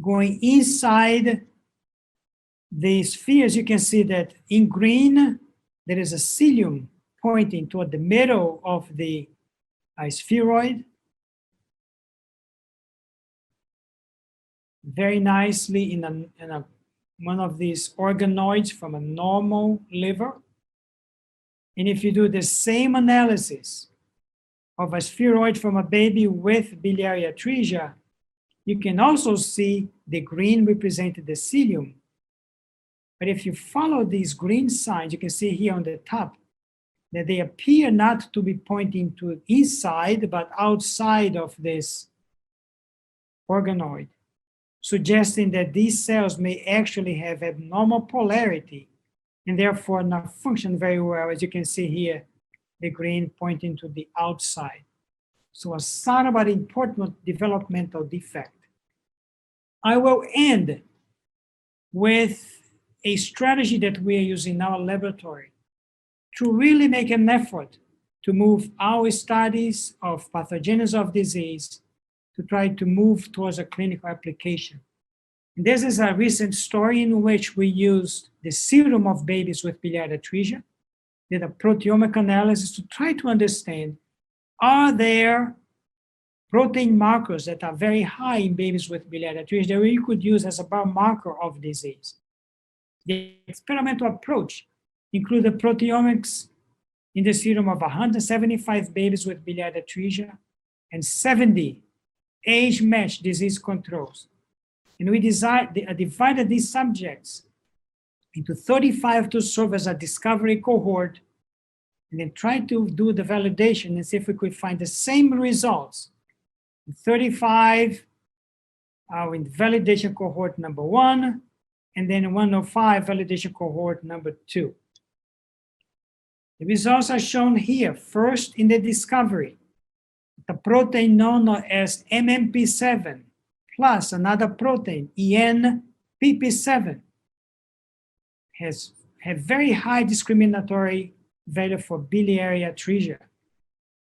going inside the spheres, you can see that in green, there is a cilium pointing toward the middle of the spheroid. Very nicely in one of these organoids from a normal liver. And if you do the same analysis of a spheroid from a baby with biliary atresia, you can also see the green represented the cilium, But if you follow these green signs, you can see here on the top that they appear not to be pointing to inside, but outside of this organoid, suggesting that these cells may actually have abnormal polarity and therefore not function very well. As you can see here, the green pointing to the outside. So a subtle but important developmental defect. I will end with a strategy that we are using in our laboratory to really make an effort to move our studies of pathogenesis of disease to try to move towards a clinical application. And this is a recent story in which we used the serum of babies with biliary atresia, did a proteomic analysis to try to understand, are there protein markers that are very high in babies with biliary atresia that we could use as a biomarker of disease? The experimental approach included proteomics in the serum of 175 babies with biliary atresia and 70 age-matched disease controls. And we divided these subjects into 35 to serve as a discovery cohort, and then tried to do the validation and see if we could find the same results. 35 are in validation cohort number 1, and then 105 validation cohort number 2. The results are shown here. First, in the discovery, the protein known as MMP7 plus another protein, ENPP7, have very high discriminatory value for biliary atresia.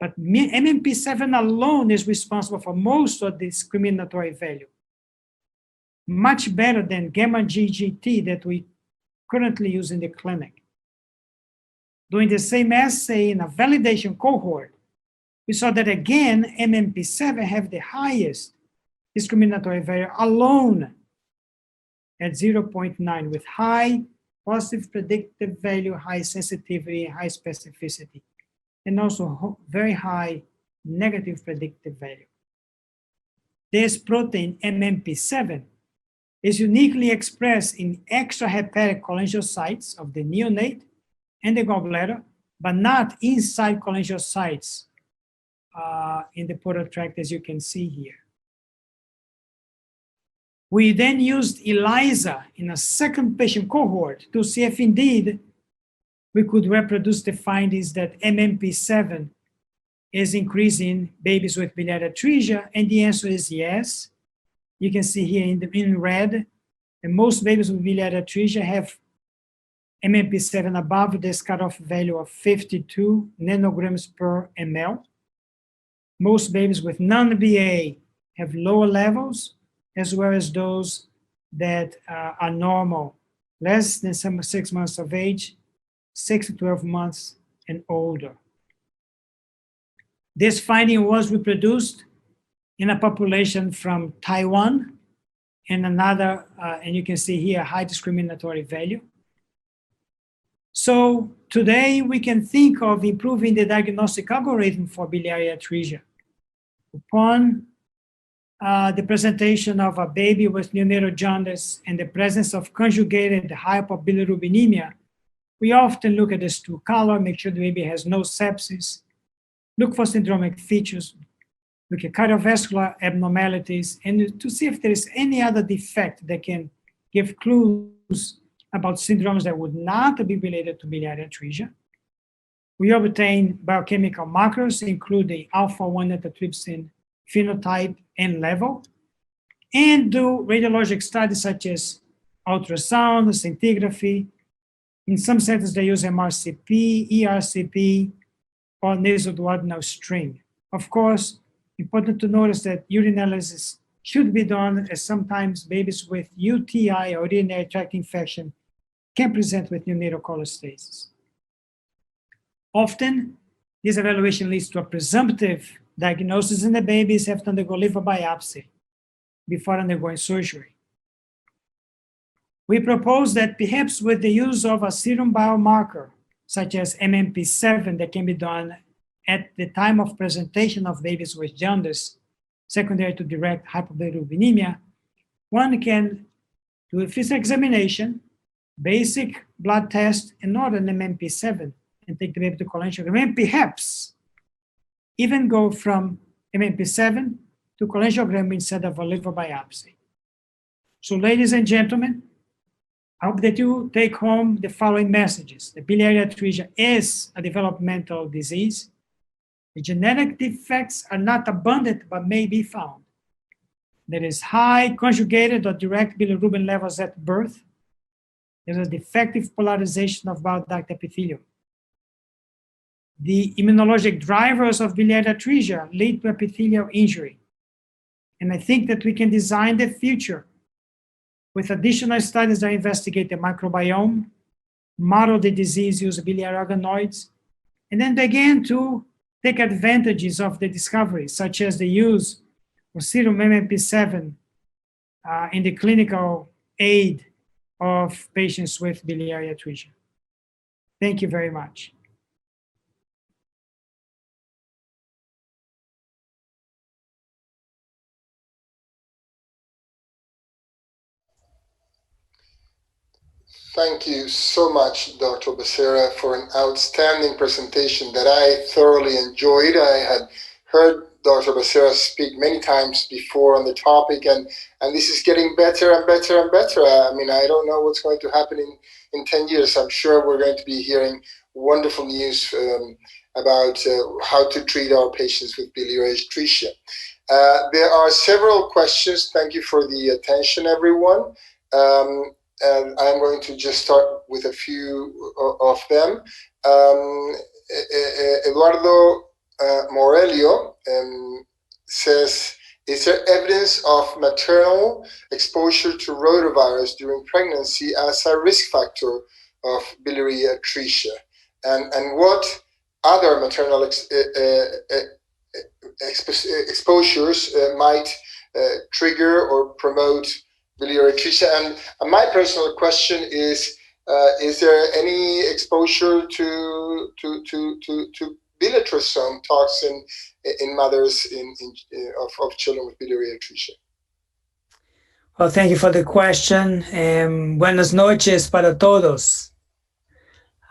But MMP7 alone is responsible for most of the discriminatory value. Much better than gamma GGT that we currently use in the clinic. Doing the same assay in a validation cohort, we saw that again, MMP7 have the highest discriminatory value alone at 0.9 with high positive predictive value, high sensitivity, high specificity, and also very high negative predictive value. This protein, MMP7, is uniquely expressed in extrahepatic cholangiocytes of the neonate and the gallbladder, but not inside cholangiocytes in the portal tract, as you can see here. We then used ELISA in a second patient cohort to see if indeed we could reproduce the findings that MMP7 is increasing babies with biliary atresia, and the answer is yes. You can see here in red, and most babies with biliary atresia have MMP7 above this cutoff value of 52 nanograms per ml. Most babies with non-BA have lower levels, as well as those that are normal, less than 6 months of age, 6 to 12 months and older. This finding was reproduced in a population from Taiwan and another, and you can see here, high discriminatory value. So today we can think of improving the diagnostic algorithm for biliary atresia. Upon the presentation of a baby with neonatal jaundice and the presence of conjugated hypobilirubinemia, we often look at the stool color, make sure the baby has no sepsis, look for syndromic features, look at cardiovascular abnormalities, and to see if there is any other defect that can give clues about syndromes that would not be related to biliary atresia. We obtain biochemical markers, including alpha-1 antitrypsin phenotype and level, and do radiologic studies such as ultrasound, scintigraphy. In some centers, they use MRCP, ERCP, or nasoduodenal string. Of course, important to notice that urinalysis should be done, as sometimes babies with UTI or urinary tract infection can present with neonatal cholestasis. Often, this evaluation leads to a presumptive diagnosis, and the babies have to undergo liver biopsy before undergoing surgery. We propose that perhaps with the use of a serum biomarker, such as MMP7, that can be done at the time of presentation of babies with jaundice, secondary to direct hypobilirubinemia, one can do a physical examination basic blood test and not an MMP7 and take the baby to cholangiogram, and perhaps even go from MMP7 to cholangiogram instead of a liver biopsy. So ladies and gentlemen, I hope that you take home the following messages. The biliary atresia is a developmental disease. The genetic defects are not abundant, but may be found. There is high conjugated or direct bilirubin levels at birth. There's a defective polarization of bile duct epithelium. The immunologic drivers of biliary atresia lead to epithelial injury. And I think that we can design the future with additional studies that investigate the microbiome, model the disease using biliary organoids, and then begin to take advantages of the discoveries, such as the use of serum MMP7 in the clinical aid of patients with biliary atresia. Thank you very much. Thank you so much, Dr. Bezerra, for an outstanding presentation that I thoroughly enjoyed. I had heard Dr. Bezerra speak many times before on the topic, and this is getting better and better and better. I mean, I don't know what's going to happen in 10 years. I'm sure we're going to be hearing wonderful news about how to treat our patients with biliary atresia. There are several questions. Thank you for the attention, everyone. And I'm going to just start with a few of them. Eduardo Morelio says, is there evidence of maternal exposure to rotavirus during pregnancy as a risk factor of biliary atresia? And what other maternal exposures might trigger or promote biliary atresia? And my personal question is there any exposure to bilatrosome toxin in mothers of children with biliary atresia? Well, thank you for the question. Buenas noches para todos.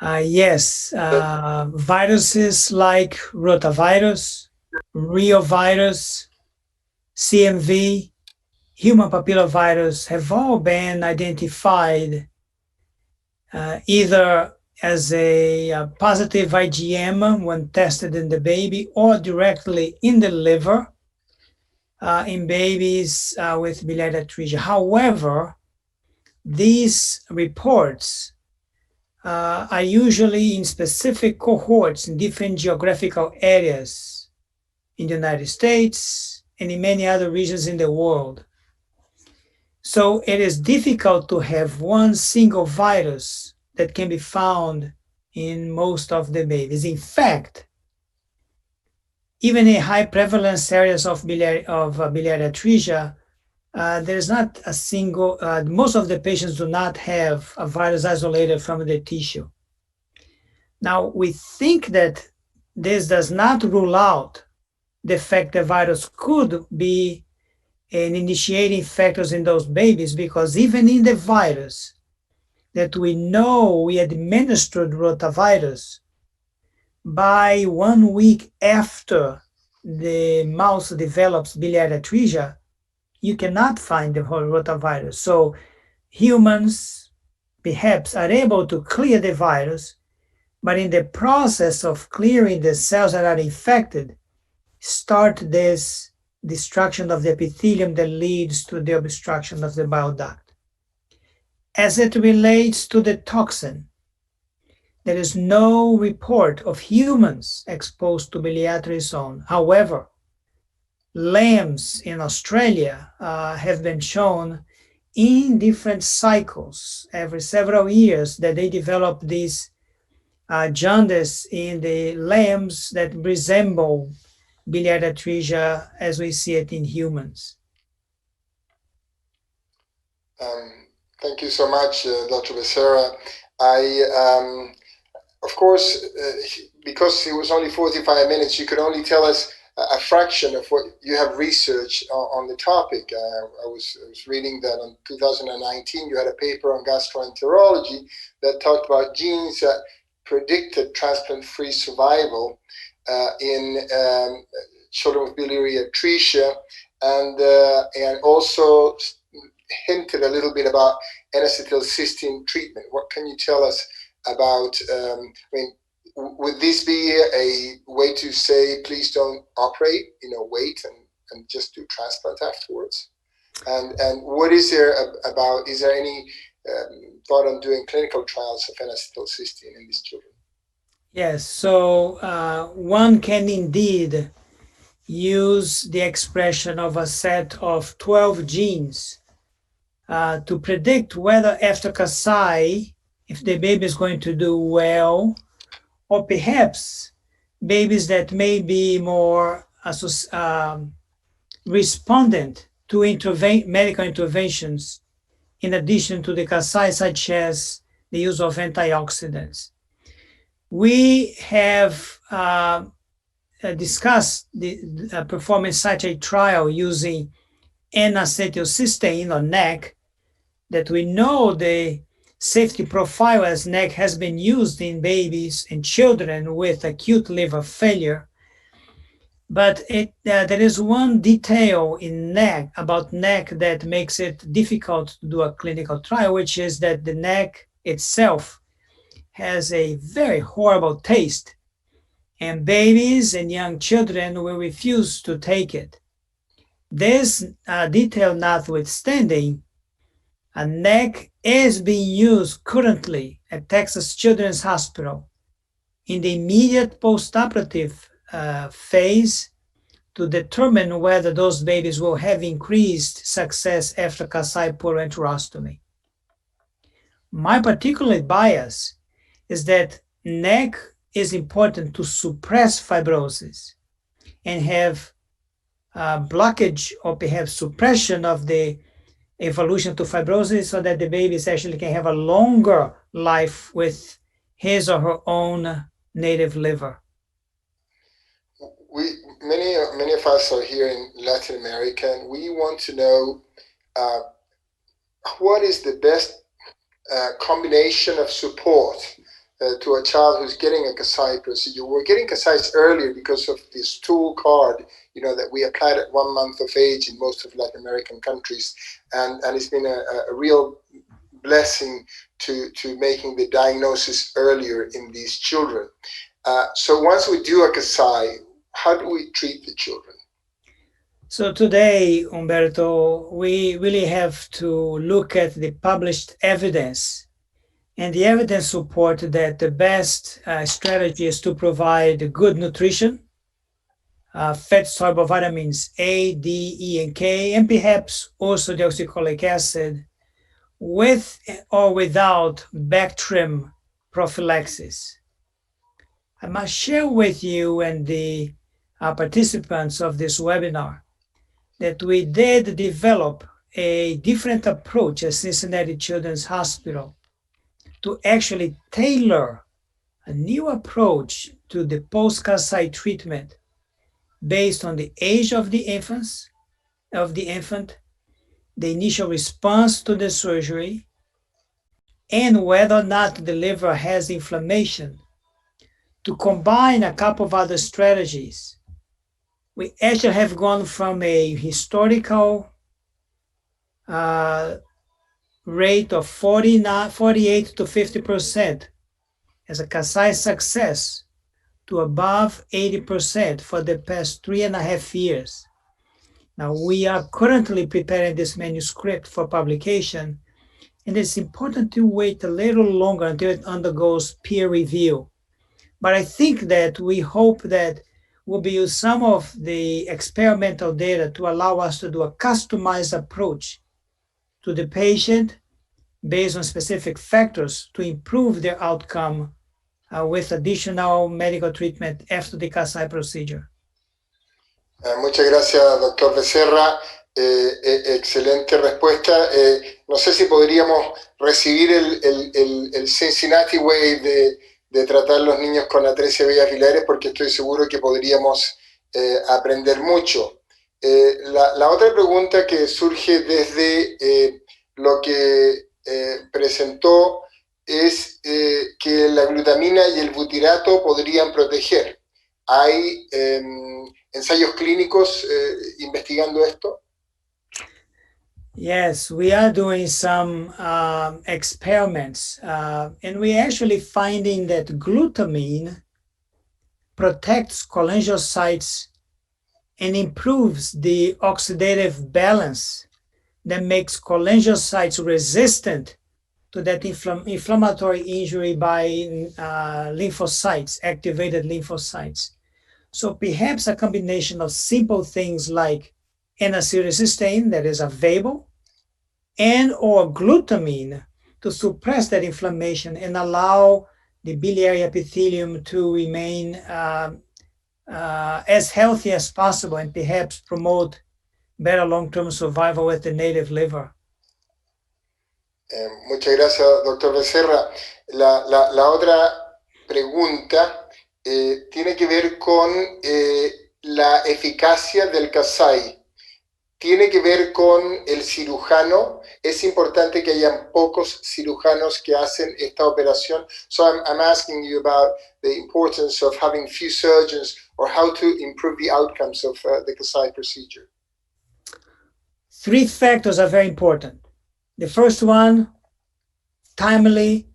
Yes, viruses like rotavirus, reovirus, CMV, human papillovirus have all been identified either as a positive IgM when tested in the baby or directly in the liver in babies with biliary atresia. However, these reports are usually in specific cohorts in different geographical areas in the United States and in many other regions in the world. So it is difficult to have one single virus that can be found in most of the babies. In fact, even in high prevalence areas of biliary atresia, there's not a single, most of the patients do not have a virus isolated from the tissue. Now, we think that this does not rule out the fact the virus could be an initiating factors in those babies, because even in the virus that we know we administered rotavirus, by 1 week after the mouse develops biliary atresia, you cannot find the rotavirus. So humans perhaps are able to clear the virus, but in the process of clearing the cells that are infected, start this destruction of the epithelium that leads to the obstruction of the bile duct. As it relates to the toxin, there is no report of humans exposed to biliatrisone. However, lambs in Australia have been shown in different cycles every several years that they develop these jaundice in the lambs that resemble biliary atresia as we see it in humans. Thank you so much, Dr. Bezerra. Of course, because it was only 45 minutes, you could only tell us a fraction of what you have researched on the topic. I was reading that in 2019 you had a paper on gastroenterology that talked about genes that predicted transplant-free survival in children with biliary atresia, and also hinted a little bit about N-acetylcysteine treatment. What can you tell us about, I mean, would this be a way to say, please don't operate, wait and just do transplant afterwards? And what is there about, is there any thought on doing clinical trials of N-acetylcysteine in these children? Yes, so one can indeed use the expression of a set of 12 genes to predict whether after Kasai, if the baby is going to do well, or perhaps babies that may be more respondent to medical interventions in addition to the Kasai, such as the use of antioxidants. We have discussed performing such a trial using N-acetylcysteine or NAC, that we know the safety profile as NAC has been used in babies and children with acute liver failure. But there is one detail in NAC, about NAC, that makes it difficult to do a clinical trial, which is that the NAC itself has a very horrible taste, and babies and young children will refuse to take it. This detail notwithstanding, a NAC is being used currently at Texas Children's Hospital in the immediate postoperative phase to determine whether those babies will have increased success after Kasai enterostomy. My particular bias is that NAC is important to suppress fibrosis and have blockage or perhaps suppression of the evolution to fibrosis, so that the babies actually can have a longer life with his or her own native liver. Many of us are here in Latin America, and we want to know what is the best combination of support to a child who's getting a Kasai procedure. We're getting Kasais earlier because of this tool card, that we applied at 1 month of age in most of Latin American countries, and it's been a real blessing to making the diagnosis earlier in these children. So once we do a Kasai, how do we treat the children? So today, Humberto, we really have to look at the published evidence. And the evidence support that the best strategy is to provide good nutrition, fat-soluble vitamins A, D, E, and K, and perhaps also deoxycholic acid, with or without Bactrim prophylaxis. I must share with you and the participants of this webinar that we did develop a different approach at Cincinnati Children's Hospital to actually tailor a new approach to the post-Kasai treatment based on the age of the infant, the initial response to the surgery, and whether or not the liver has inflammation, to combine a couple of other strategies. We actually have gone from a historical rate of 48 to 50% as a Kasai success to above 80% for the past 3.5 years. Now, we are currently preparing this manuscript for publication, and it's important to wait a little longer until it undergoes peer review. But I think that we hope that we'll be using some of the experimental data to allow us to do a customized approach to the patient based on specific factors to improve their outcome with additional medical treatment after the Kasai procedure. Muchas gracias, doctor Bezerra. Excelente respuesta. No sé si podríamos recibir el Cincinnati Way de tratar los niños con atresia biliares, porque estoy seguro que podríamos aprender mucho. La otra pregunta que surge desde lo que presentó es que la glutamina y el butirato podrían proteger. ¿Hay ensayos clínicos investigando esto? Yes, we are doing some experiments, and we're actually finding that glutamine protects cholangiocytes and improves the oxidative balance that makes cholangiocytes resistant to that inflammatory injury by lymphocytes, activated lymphocytes. So perhaps a combination of simple things like N-acetylcysteine that is available and or glutamine to suppress that inflammation and allow the biliary epithelium to remain as healthy as possible and perhaps promote better long-term survival with the native liver. Muchas gracias, doctor Becerra. La otra pregunta tiene que ver con la eficacia del Kasai. Tiene que ver con el cirujano. Es importante que hayan pocos cirujanos que hacen esta operación. So I'm asking you about the importance of having few surgeons or how to improve the outcomes of the Kasai procedure. 3 factors are very important. The first one, timely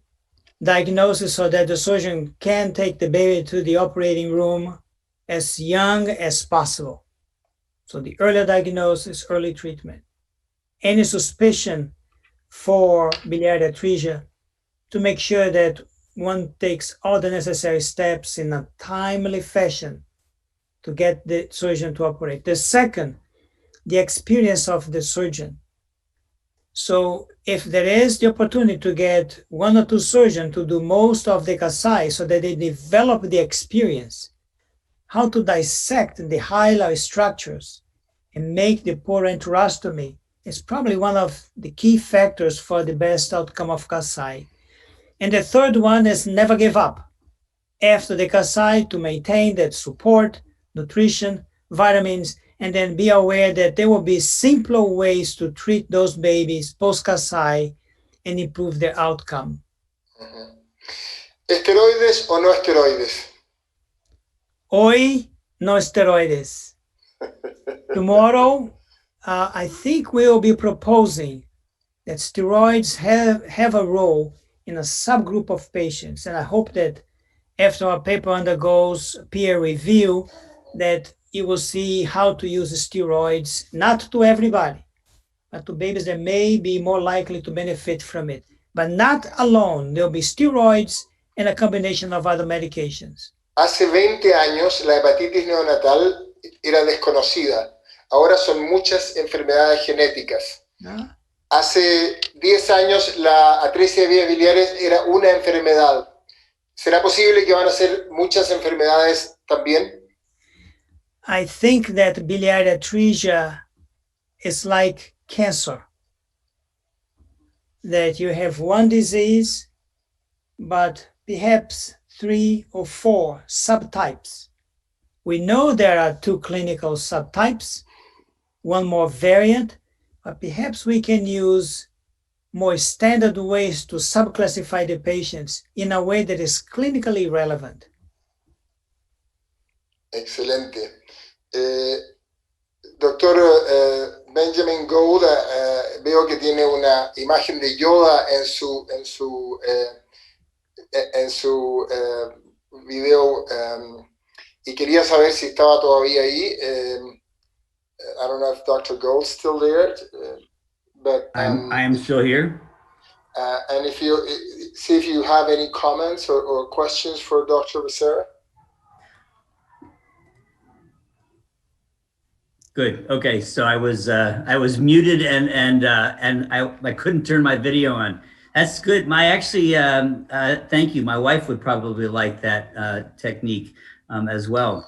diagnosis so that the surgeon can take the baby to the operating room as young as possible. So the earlier diagnosis, early treatment. Any suspicion for biliary atresia, to make sure that one takes all the necessary steps in a timely fashion to get the surgeon to operate. The second, the experience of the surgeon. So if there is the opportunity to get 1 or 2 surgeons to do most of the Kasai so that they develop the experience, how to dissect the hilar structures and make the portal enterostomy is probably one of the key factors for the best outcome of Kasai. And the third one is never give up. After the Kasai, to maintain that support, nutrition, vitamins, and then be aware that there will be simpler ways to treat those babies post-Kasai and improve their outcome. ¿Esteroides o no esteroides? Hoy, no steroides. Tomorrow, I think we will be proposing that steroids have a role in a subgroup of patients. And I hope that after our paper undergoes peer review, that you will see how to use steroids, not to everybody, but to babies that may be more likely to benefit from it. But not alone. There'll be steroids and a combination of other medications. Hace 20 años la hepatitis neonatal era desconocida. Ahora son muchas enfermedades genéticas. Hace 10 años la atresia de vías biliares era una enfermedad. ¿Será posible que van a ser muchas enfermedades también? I think that biliary atresia is like cancer, that you have one disease, but perhaps 3 or 4 subtypes. We know there are 2 clinical subtypes, 1 more variant, but perhaps we can use more standard ways to subclassify the patients in a way that is clinically relevant. Excelente. Doctor Benjamin Gould, veo que tiene una imagen de Yoda en su video y quería saber si estaba todavía ahí. I don't know if Dr. Gould's still there, but I am still here. And if you have any comments or questions for Dr. Bezerra. Good. Okay, so I was muted and I couldn't turn my video on. That's good. Thank you. My wife would probably like that technique as well.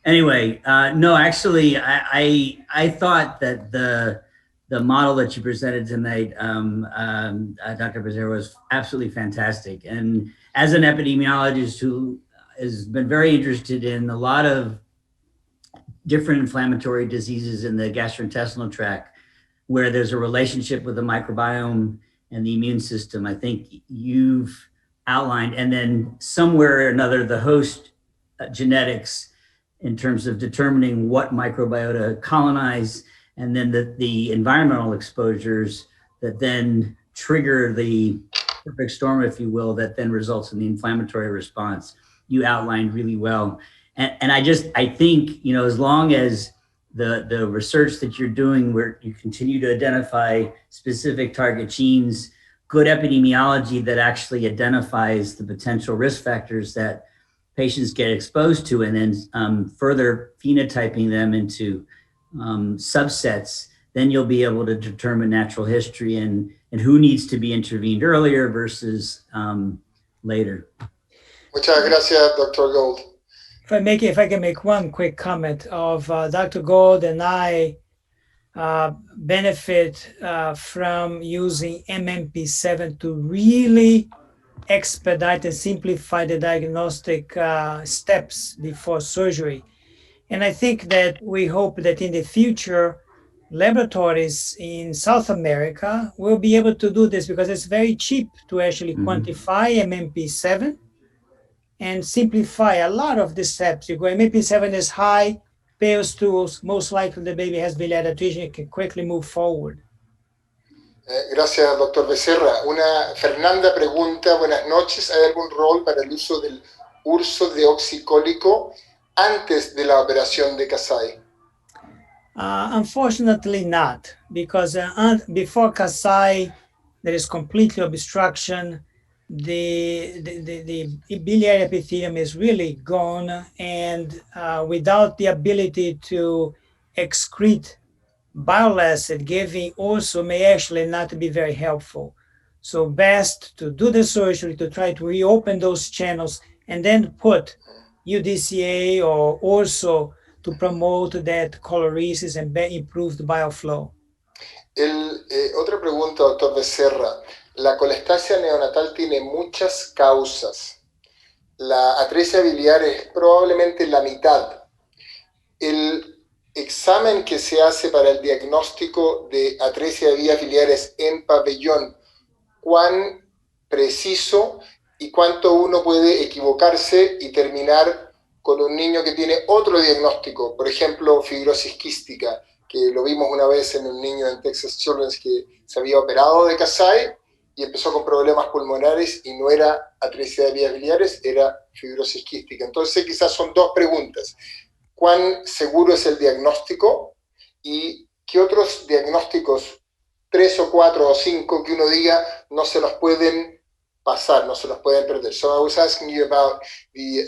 Anyway, no, actually, I thought that the model that you presented tonight, Dr. Bezerra, was absolutely fantastic. And as an epidemiologist who has been very interested in a lot of different inflammatory diseases in the gastrointestinal tract, where there's a relationship with the microbiome and the immune system. I think you've outlined, and then somewhere or another, the host genetics in terms of determining what microbiota colonize, and then the environmental exposures that then trigger the perfect storm, if you will, that then results in the inflammatory response. You outlined really well. And I think, you know, as long as the research that you're doing, where you continue to identify specific target genes, good epidemiology that actually identifies the potential risk factors that patients get exposed to, and then further phenotyping them into subsets, then you'll be able to determine natural history and who needs to be intervened earlier versus later. Muchas gracias, Dr. Gold. If I can make one quick comment of Dr. Gold and I benefit from using MMP7 to really expedite and simplify the diagnostic steps before surgery. And I think that we hope that in the future, laboratories in South America will be able to do this, because it's very cheap to actually quantify MMP7 and simplify a lot of the steps. You go, MMP7 is high, pale stools, most likely the baby has biliary atresia, and can quickly move forward. Gracias, doctor Becerra. Fernanda pregunta, buenas noches, ¿hay algún rol para el uso del urso deoxicólico antes de la operación de Kasai? Unfortunately not, because before Kasai, there is completely obstruction. The biliary epithelium is really gone, and without the ability to excrete bile acid, giving also may actually not be very helpful. So best to do the surgery to try to reopen those channels and then put UDCA or also to promote that cholerasis and improved bile flow. Otra pregunta, doctor Becerra. La colestasia neonatal tiene muchas causas. La atresia biliar es probablemente la mitad. El examen que se hace para el diagnóstico de atresia de vías biliares en pabellón, ¿cuán preciso y cuánto uno puede equivocarse y terminar con un niño que tiene otro diagnóstico? Por ejemplo, fibrosis quística, que lo vimos una vez en un niño en Texas Children's que se había operado de Kasai y empezó con problemas pulmonares y no era atresia de vías biliares, era fibrosis quística. Entonces quizás son dos preguntas. ¿Cuán seguro es el diagnóstico? ¿Y qué otros diagnósticos, 3 o 4 o 5, que uno diga no se los pueden pasar, no se los pueden perder? So I was asking you about the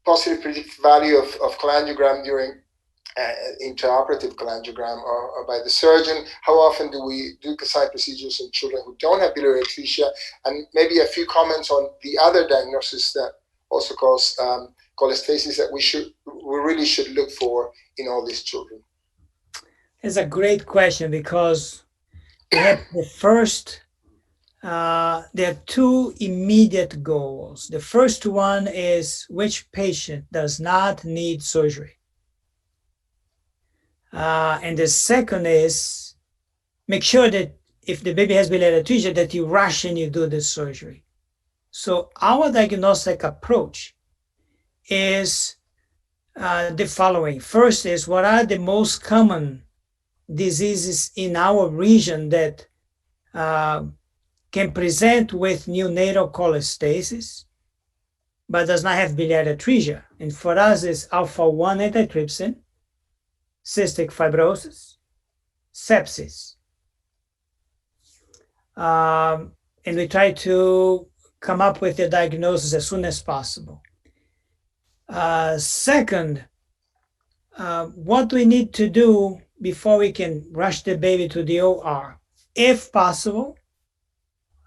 positive predictive value of cholangiogram during intraoperative cholangiogram or by the surgeon. How often do we do Kasai procedures in children who don't have biliary atresia? And maybe a few comments on the other diagnoses that also cause cholestasis that we really should look for in all these children. It's a great question, because we have the first, there are two immediate goals. The first one is which patient does not need surgery. And the second is make sure that if the baby has biliary atresia, that you rush and you do the surgery. So our diagnostic approach is the following. First is, what are the most common diseases in our region that can present with neonatal cholestasis, but does not have biliary atresia? And for us, it's alpha-1 antitrypsin, cystic fibrosis, sepsis. And we try to come up with the diagnosis as soon as possible. Second, what we need to do before we can rush the baby to the OR, if possible,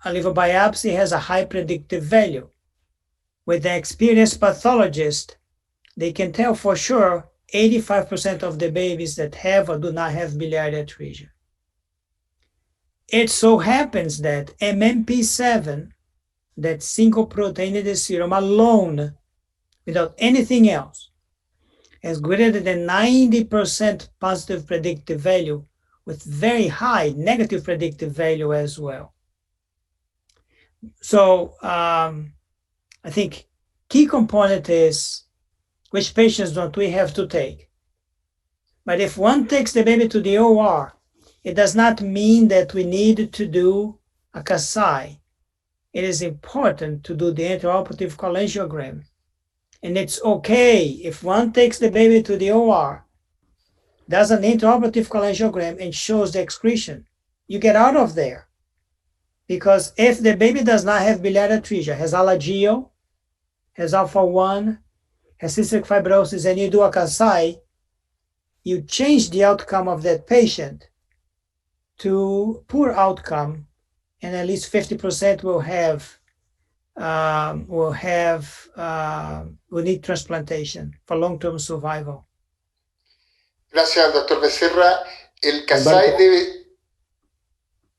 a liver biopsy has a high predictive value. With an experienced pathologist, they can tell for sure 85% of the babies that have or do not have biliary atresia. It so happens that MMP7, that single protein in the serum alone, without anything else, has greater than 90% positive predictive value with very high negative predictive value as well. So I think key component is which patients don't we have to take. But if one takes the baby to the OR, it does not mean that we need to do a Kasai. It is important to do the intraoperative cholangiogram. And it's okay if one takes the baby to the OR, does an intraoperative cholangiogram and shows the excretion. You get out of there. Because if the baby does not have biliary atresia, has alagio, has alpha-1, has cystic fibrosis, and you do a Kasai, you change the outcome of that patient to poor outcome, and at least 50% will need transplantation for long-term survival. Gracias, doctor Becerra. El Kasai Humberto. debe...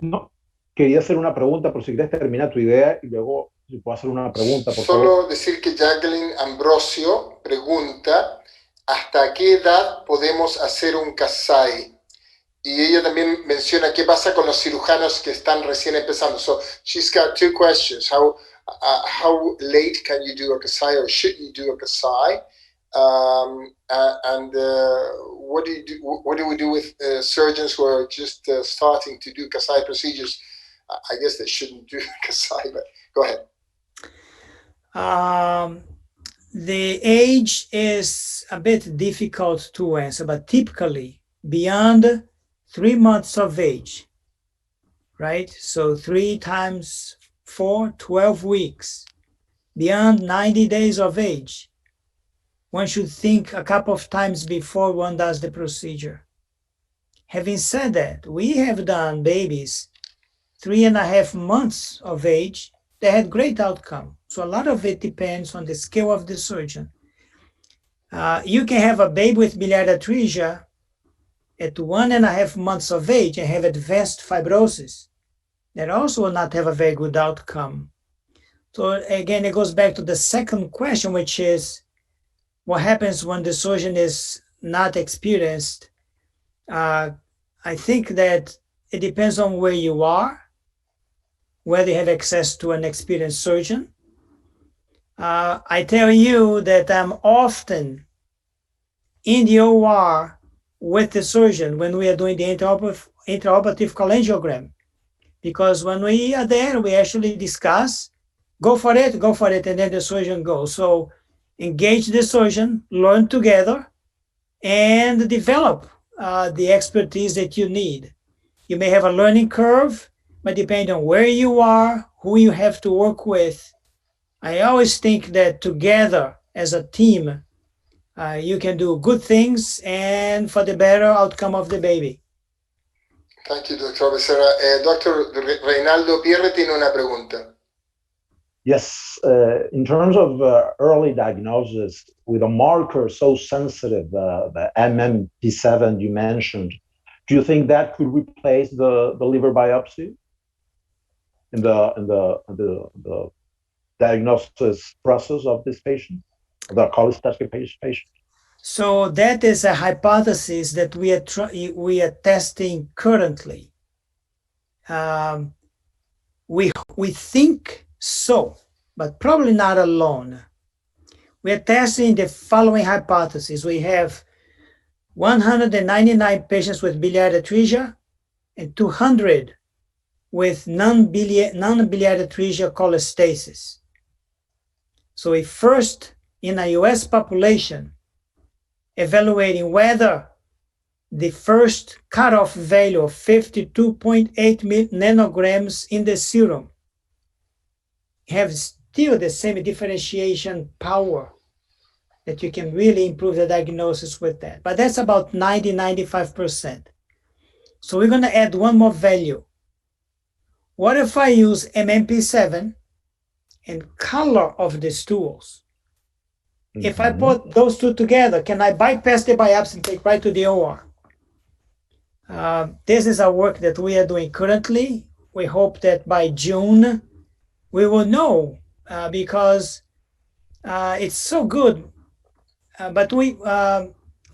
No, quería hacer una pregunta, pero si quieres termina tu idea y luego si puedo hacer una pregunta, por Solo favor. decir que Jacqueline Ambrosio pregunta ¿hasta qué edad podemos hacer un Kasai? Y ella también menciona qué pasa con los cirujanos que están recién empezando. So she's got two questions. How late can you do a Kasai, or should you do a Kasai? What do we do with surgeons who are just starting to do Kasai procedures? I guess they shouldn't do Kasai, but go ahead. The age is a bit difficult to answer, but typically beyond 3 months of age, right? So 3 times 4, 12 weeks. Beyond 90 days of age, one should think a couple of times before one does the procedure. Having said that, we have done babies 3.5 months of age that had great outcome. So a lot of it depends on the skill of the surgeon. You can have a baby with biliary atresia at 1.5 months of age and have advanced fibrosis that also will not have a very good outcome. So again, it goes back to the second question, which is what happens when the surgeon is not experienced? I think that it depends on where you are, whether you have access to an experienced surgeon. I tell you that I'm often in the OR with the surgeon when we are doing the intraoperative cholangiogram, because when we are there, we actually discuss, go for it, and then the surgeon goes. So engage the surgeon, learn together, and develop the expertise that you need. You may have a learning curve, but depending on where you are, who you have to work with, I always think that together as a team, you can do good things and for the better outcome of the baby. Thank you, Dr. Becerra. Dr. Reinaldo Pierre tiene una pregunta. Yes, in terms of early diagnosis with a marker so sensitive, the MMP7 you mentioned, do you think that could replace the liver biopsy in the diagnosis process of this patient, the cholestatic patient? So that is a hypothesis that we are testing currently. We think so, but probably not alone. We are testing the following hypothesis. We have 199 patients with biliary atresia and 200 with non-biliary atresia cholestasis. So we first, in a US population, evaluating whether the first cutoff value of 52.8 nanograms in the serum have still the same differentiation power that you can really improve the diagnosis with that. But that's about 90–95%. So we're going to add one more value. What if I use MMP7 and color of the stools? If I put those two together, can I bypass the biopsy and take right to the OR? This is a work that we are doing currently. We hope that by June, we will know because it's so good. But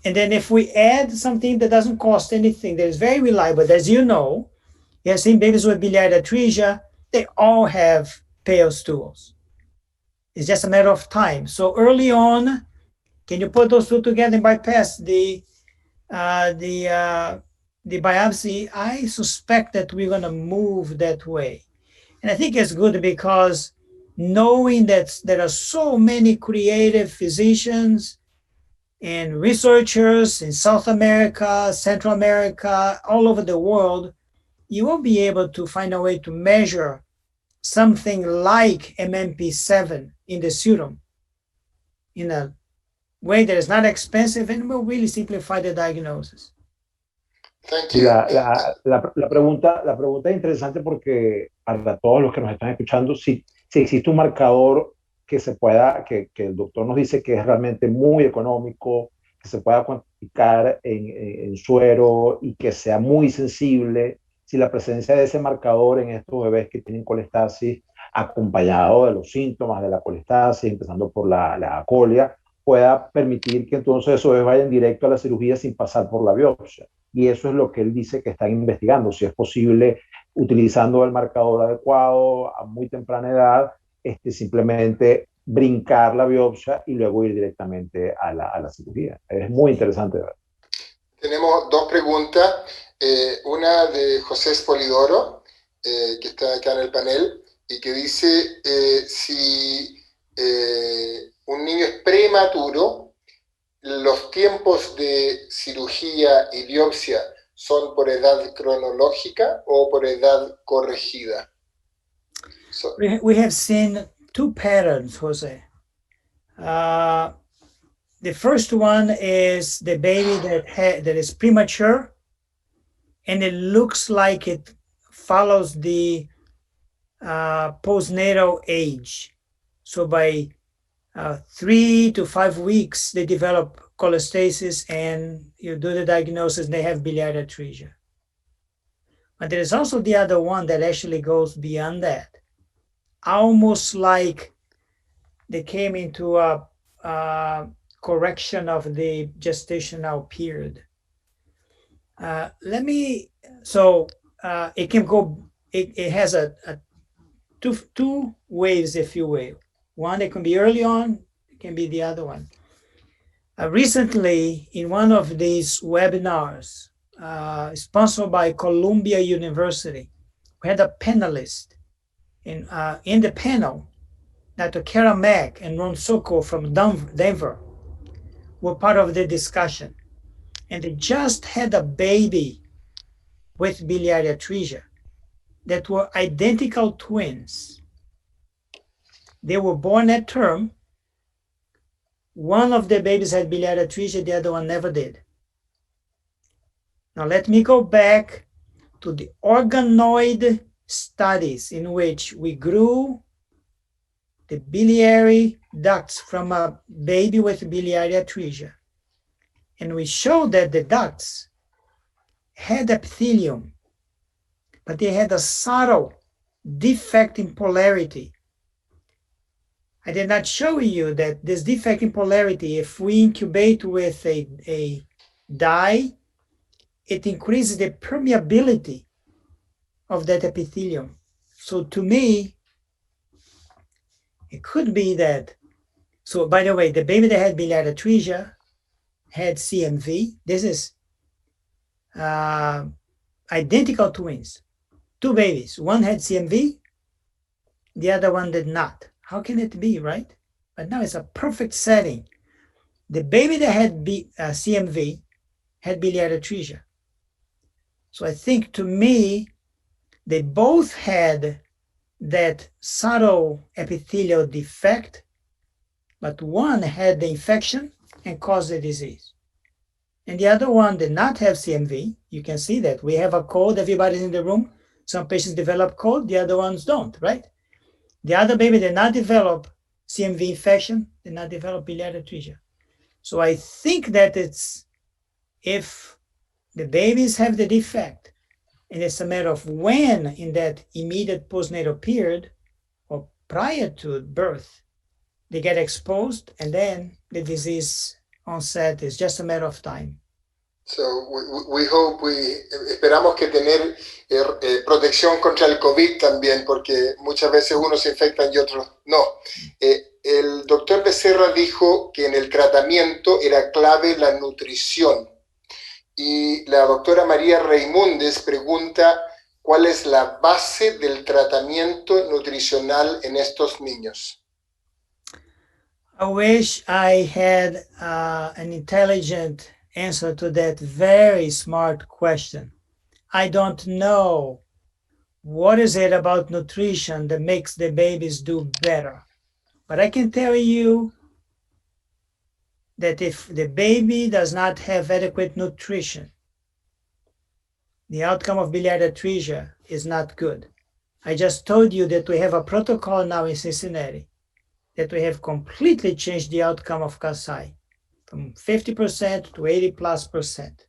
And then if we add something that doesn't cost anything, that is very reliable, as you know, you have seen babies with biliary atresia, they all have pale stools. It's just a matter of time. So early on, can you put those two together and bypass the biopsy? I suspect that we're going to move that way. And I think it's good because knowing that there are so many creative physicians and researchers in South America, Central America, all over the world, you will be able to find a way to measure something like MMP7 in the serum in a way that is not expensive and will really simplify the diagnosis. Thank Sí, you. la pregunta es interesante porque para todos los que nos están escuchando, si existe un marcador que se pueda, que el doctor nos dice que es realmente muy económico, que se pueda cuantificar en suero y que sea muy sensible, si la presencia de ese marcador en estos bebés que tienen colestasis, acompañado de los síntomas de la colestasis, empezando por la acolia, pueda permitir que entonces esos bebés vayan directo a la cirugía sin pasar por la biopsia. Y eso es lo que él dice que están investigando, si es posible, utilizando el marcador adecuado a muy temprana edad, simplemente brincar la biopsia y luego ir directamente a la cirugía. Es muy interesante ver. Tenemos dos preguntas, una de José Espolidoro, que está acá en el panel, y que dice si un niño es prematuro, ¿los tiempos de cirugía y biopsia son por edad cronológica o por edad corregida? So, We have seen two patterns, Jose. The first one is the baby that is premature, and it looks like it follows the postnatal age. So by 3 to 5 weeks, they develop cholestasis, and you do the diagnosis, they have biliary atresia. But there is also the other one that actually goes beyond that, almost like they came into a correction of the gestational period. It can go, it has two waves, if you will. One, it can be early on, it can be the other one. Recently, in one of these webinars, sponsored by Columbia University, we had a panelist. In the panel, Dr. Kara Mack and Ron Sokol from Denver were part of the discussion. And they just had a baby with biliary atresia that were identical twins. They were born at term. One of the babies had biliary atresia, the other one never did. Now let me go back to the organoid studies in which we grew the biliary ducts from a baby with biliary atresia. And we showed that the ducts had epithelium, but they had a subtle defect in polarity. I did not show you that this defect in polarity, if we incubate with a dye, it increases the permeability of that epithelium. So to me, it could be that, so by the way, the baby that had biliary atresia had CMV. This is identical twins, two babies. One had CMV, the other one did not. How can it be, right? But now it's a perfect setting. The baby that had CMV had biliary atresia. So I think, to me, they both had that subtle epithelial defect, but one had the infection and caused the disease. And the other one did not have CMV. You can see that. We have a cold, everybody's in the room. Some patients develop cold, the other ones don't, right? The other baby did not develop CMV infection, did not develop biliary atresia. So I think that it's, if the babies have the defect, and it's a matter of when in that immediate postnatal period or prior to birth, they get exposed, and then the disease onset. It's just a matter of time. So we hope esperamos que tener protección contra el COVID también, porque muchas veces unos se infectan y otros no. El doctor Bezerra dijo que en el tratamiento era clave la nutrición. Y la doctora María Reimundes pregunta cuál es la base del tratamiento nutricional en estos niños. I wish I had an intelligent answer to that very smart question. I don't know what is it about nutrition that makes the babies do better. But I can tell you that if the baby does not have adequate nutrition, the outcome of biliary atresia is not good. I just told you that we have a protocol now in Cincinnati that we have completely changed the outcome of CASI from 50% to 80+%.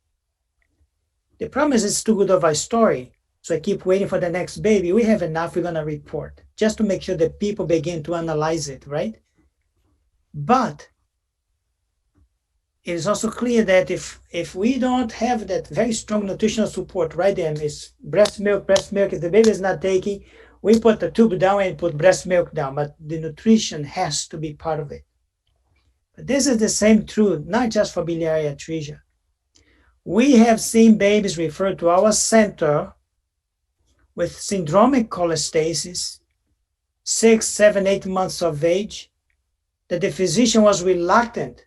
The problem is it's too good of a story, so I keep waiting for the next baby. We have enough, we're gonna report, just to make sure that people begin to analyze it, right? But it is also clear that if we don't have that very strong nutritional support, right, then it's breast milk, if the baby is not taking, we put the tube down and put breast milk down, but the nutrition has to be part of it. But this is the same truth, not just for biliary atresia. We have seen babies referred to our center with syndromic cholestasis, 6, 7, 8 months of age, that the physician was reluctant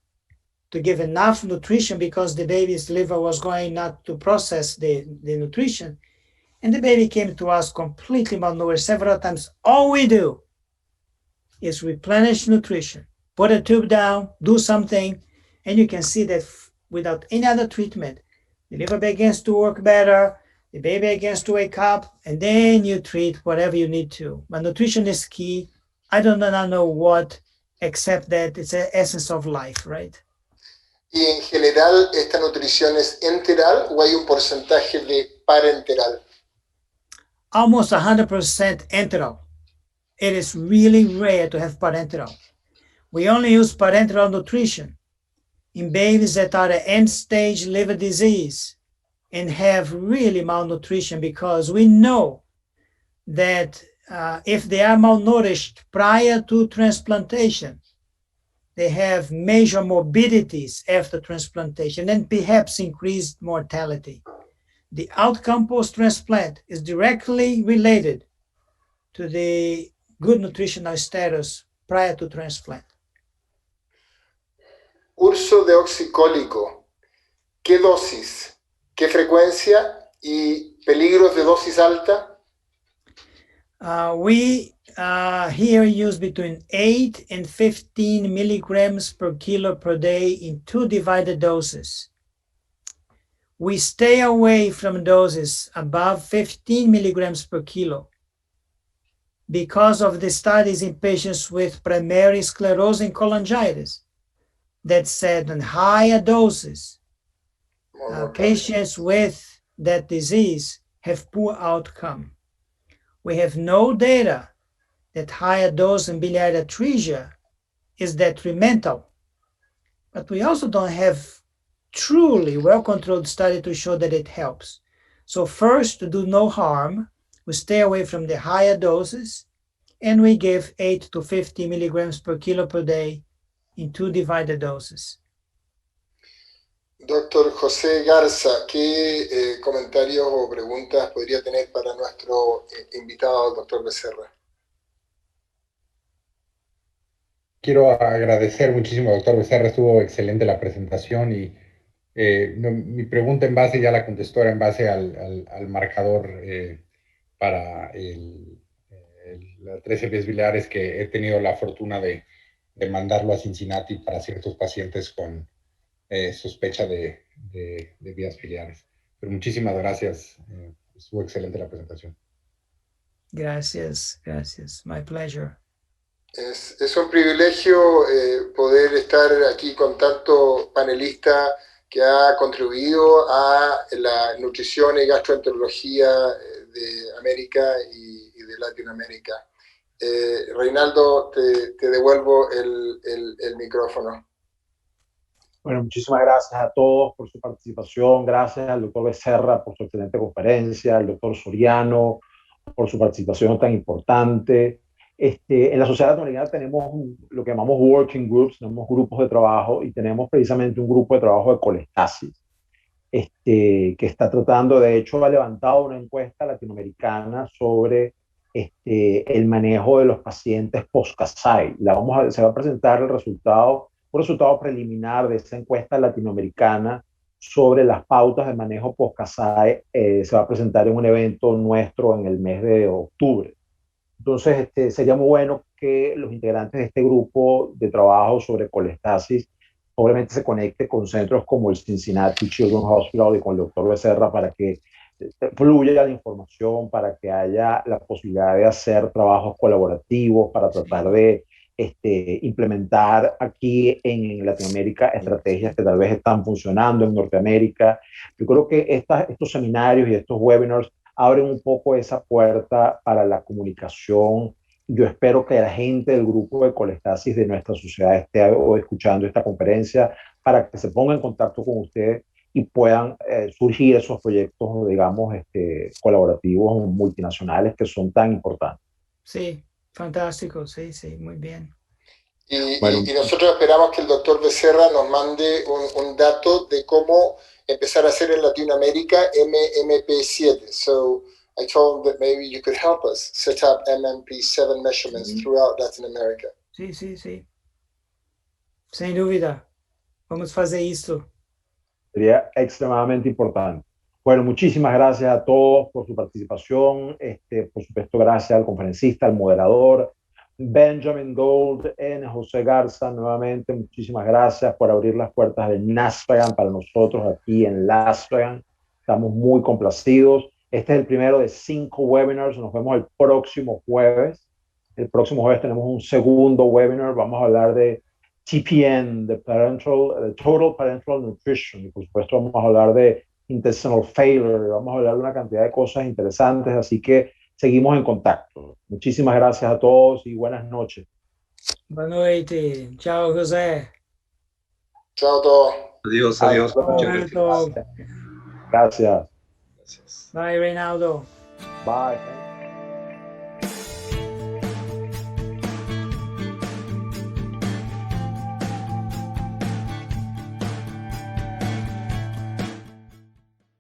to give enough nutrition because the baby's liver was going not to process the nutrition. And the baby came to us completely malnourished several times. All we do is replenish nutrition, put a tube down, do something, and you can see that without any other treatment, the liver begins to work better, the baby begins to wake up, and then you treat whatever you need to. But nutrition is key. I do not know what, except that it's the essence of life, right? Y en general, ¿esta nutrición es enteral o hay un porcentaje de parenteral? Almost 100% enteral. It is really rare to have parenteral. We only use parenteral nutrition in babies that are at end-stage liver disease and have really malnutrition, because we know that if they are malnourished prior to transplantation, they have major morbidities after transplantation and perhaps increased mortality. The outcome post-transplant is directly related to the good nutritional status prior to transplant. Uso de oxicólico. ¿Qué dosis? ¿Qué frecuencia? ¿Y peligros de dosis alta? We here use between 8 and 15 milligrams per kilo per day in 2 divided doses. We stay away from doses above 15 milligrams per kilo because of the studies in patients with primary sclerosing cholangitis that said on higher doses, patients with that disease have poor outcome. We have no data that higher dose in biliary atresia is detrimental, but we also don't have truly well-controlled study to show that it helps. So first, to do no harm, we stay away from the higher doses, and we give 8 to 50 milligrams per kilo per day in 2 divided doses. Doctor José Garza, ¿qué comentarios o preguntas podría tener para nuestro invitado, doctor Bezerra? Quiero agradecer muchísimo, doctor Bezerra, estuvo excelente la presentación y mi pregunta en base, ya la contestó, era en base al marcador para la atresia biliares, que he tenido la fortuna de mandarlo a Cincinnati para ciertos pacientes con sospecha de vías biliares. Pero muchísimas gracias, estuvo excelente la presentación. Gracias, gracias. My pleasure. Es un privilegio poder estar aquí con tanto panelista que ha contribuido a la nutrición y gastroenterología de América y de Latinoamérica. Reinaldo, te devuelvo el micrófono. Bueno, muchísimas gracias a todos por su participación. Gracias al doctor Bezerra por su excelente conferencia, al doctor Soriano por su participación tan importante. En la sociedad latinoamericana tenemos lo que llamamos working groups, tenemos grupos de trabajo y tenemos precisamente un grupo de trabajo de colestasis, que está tratando, de hecho, ha levantado una encuesta latinoamericana sobre el manejo de los pacientes post-CASAI. Se va a presentar un resultado preliminar de esa encuesta latinoamericana sobre las pautas de manejo post-CASAI. Se va a presentar en un evento nuestro en el mes de octubre. Entonces, sería muy bueno que los integrantes de este grupo de trabajo sobre colestasis obviamente se conecte con centros como el Cincinnati Children's Hospital y con el doctor Bezerra para que fluya la información, para que haya la posibilidad de hacer trabajos colaborativos, para tratar de implementar aquí en Latinoamérica estrategias que tal vez están funcionando en Norteamérica. Yo creo que estos seminarios y estos webinars abren un poco esa puerta para la comunicación. Yo espero que la gente del grupo de colestasis de nuestra sociedad esté escuchando esta conferencia para que se ponga en contacto con ustedes y puedan surgir esos proyectos, digamos, colaborativos multinacionales que son tan importantes. Sí, fantástico, sí, sí, muy bien. Bueno, y nosotros esperamos que el doctor Bezerra nos mande un dato de cómo empezar a hacer en Latinoamérica MMP7. So I told him that maybe you could help us set up MMP7 measurements throughout Latin America. Sí, sí, sí. Sem dúvida. Vamos fazer isso. Sería extremadamente importante. Bueno, muchísimas gracias a todos por su participación. Por supuesto, gracias al conferencista, al moderador, Benjamin Gold, José Garza, nuevamente muchísimas gracias por abrir las puertas de NASPGHAN para nosotros aquí en Las Vegas. Estamos muy complacidos. Este es el primero de 5 webinars. Nos vemos el próximo jueves. El próximo jueves tenemos un segundo webinar. Vamos a hablar de TPN, de Total Parental Nutrition. Y por supuesto vamos a hablar de intestinal failure. Vamos a hablar de una cantidad de cosas interesantes. Así que seguimos en contacto. Muchísimas gracias a todos y buenas noches. Boa noite. Tchau, José. Chao a todos. Adiós, adiós. Roberto. Gracias. Bye, Reinaldo. Bye.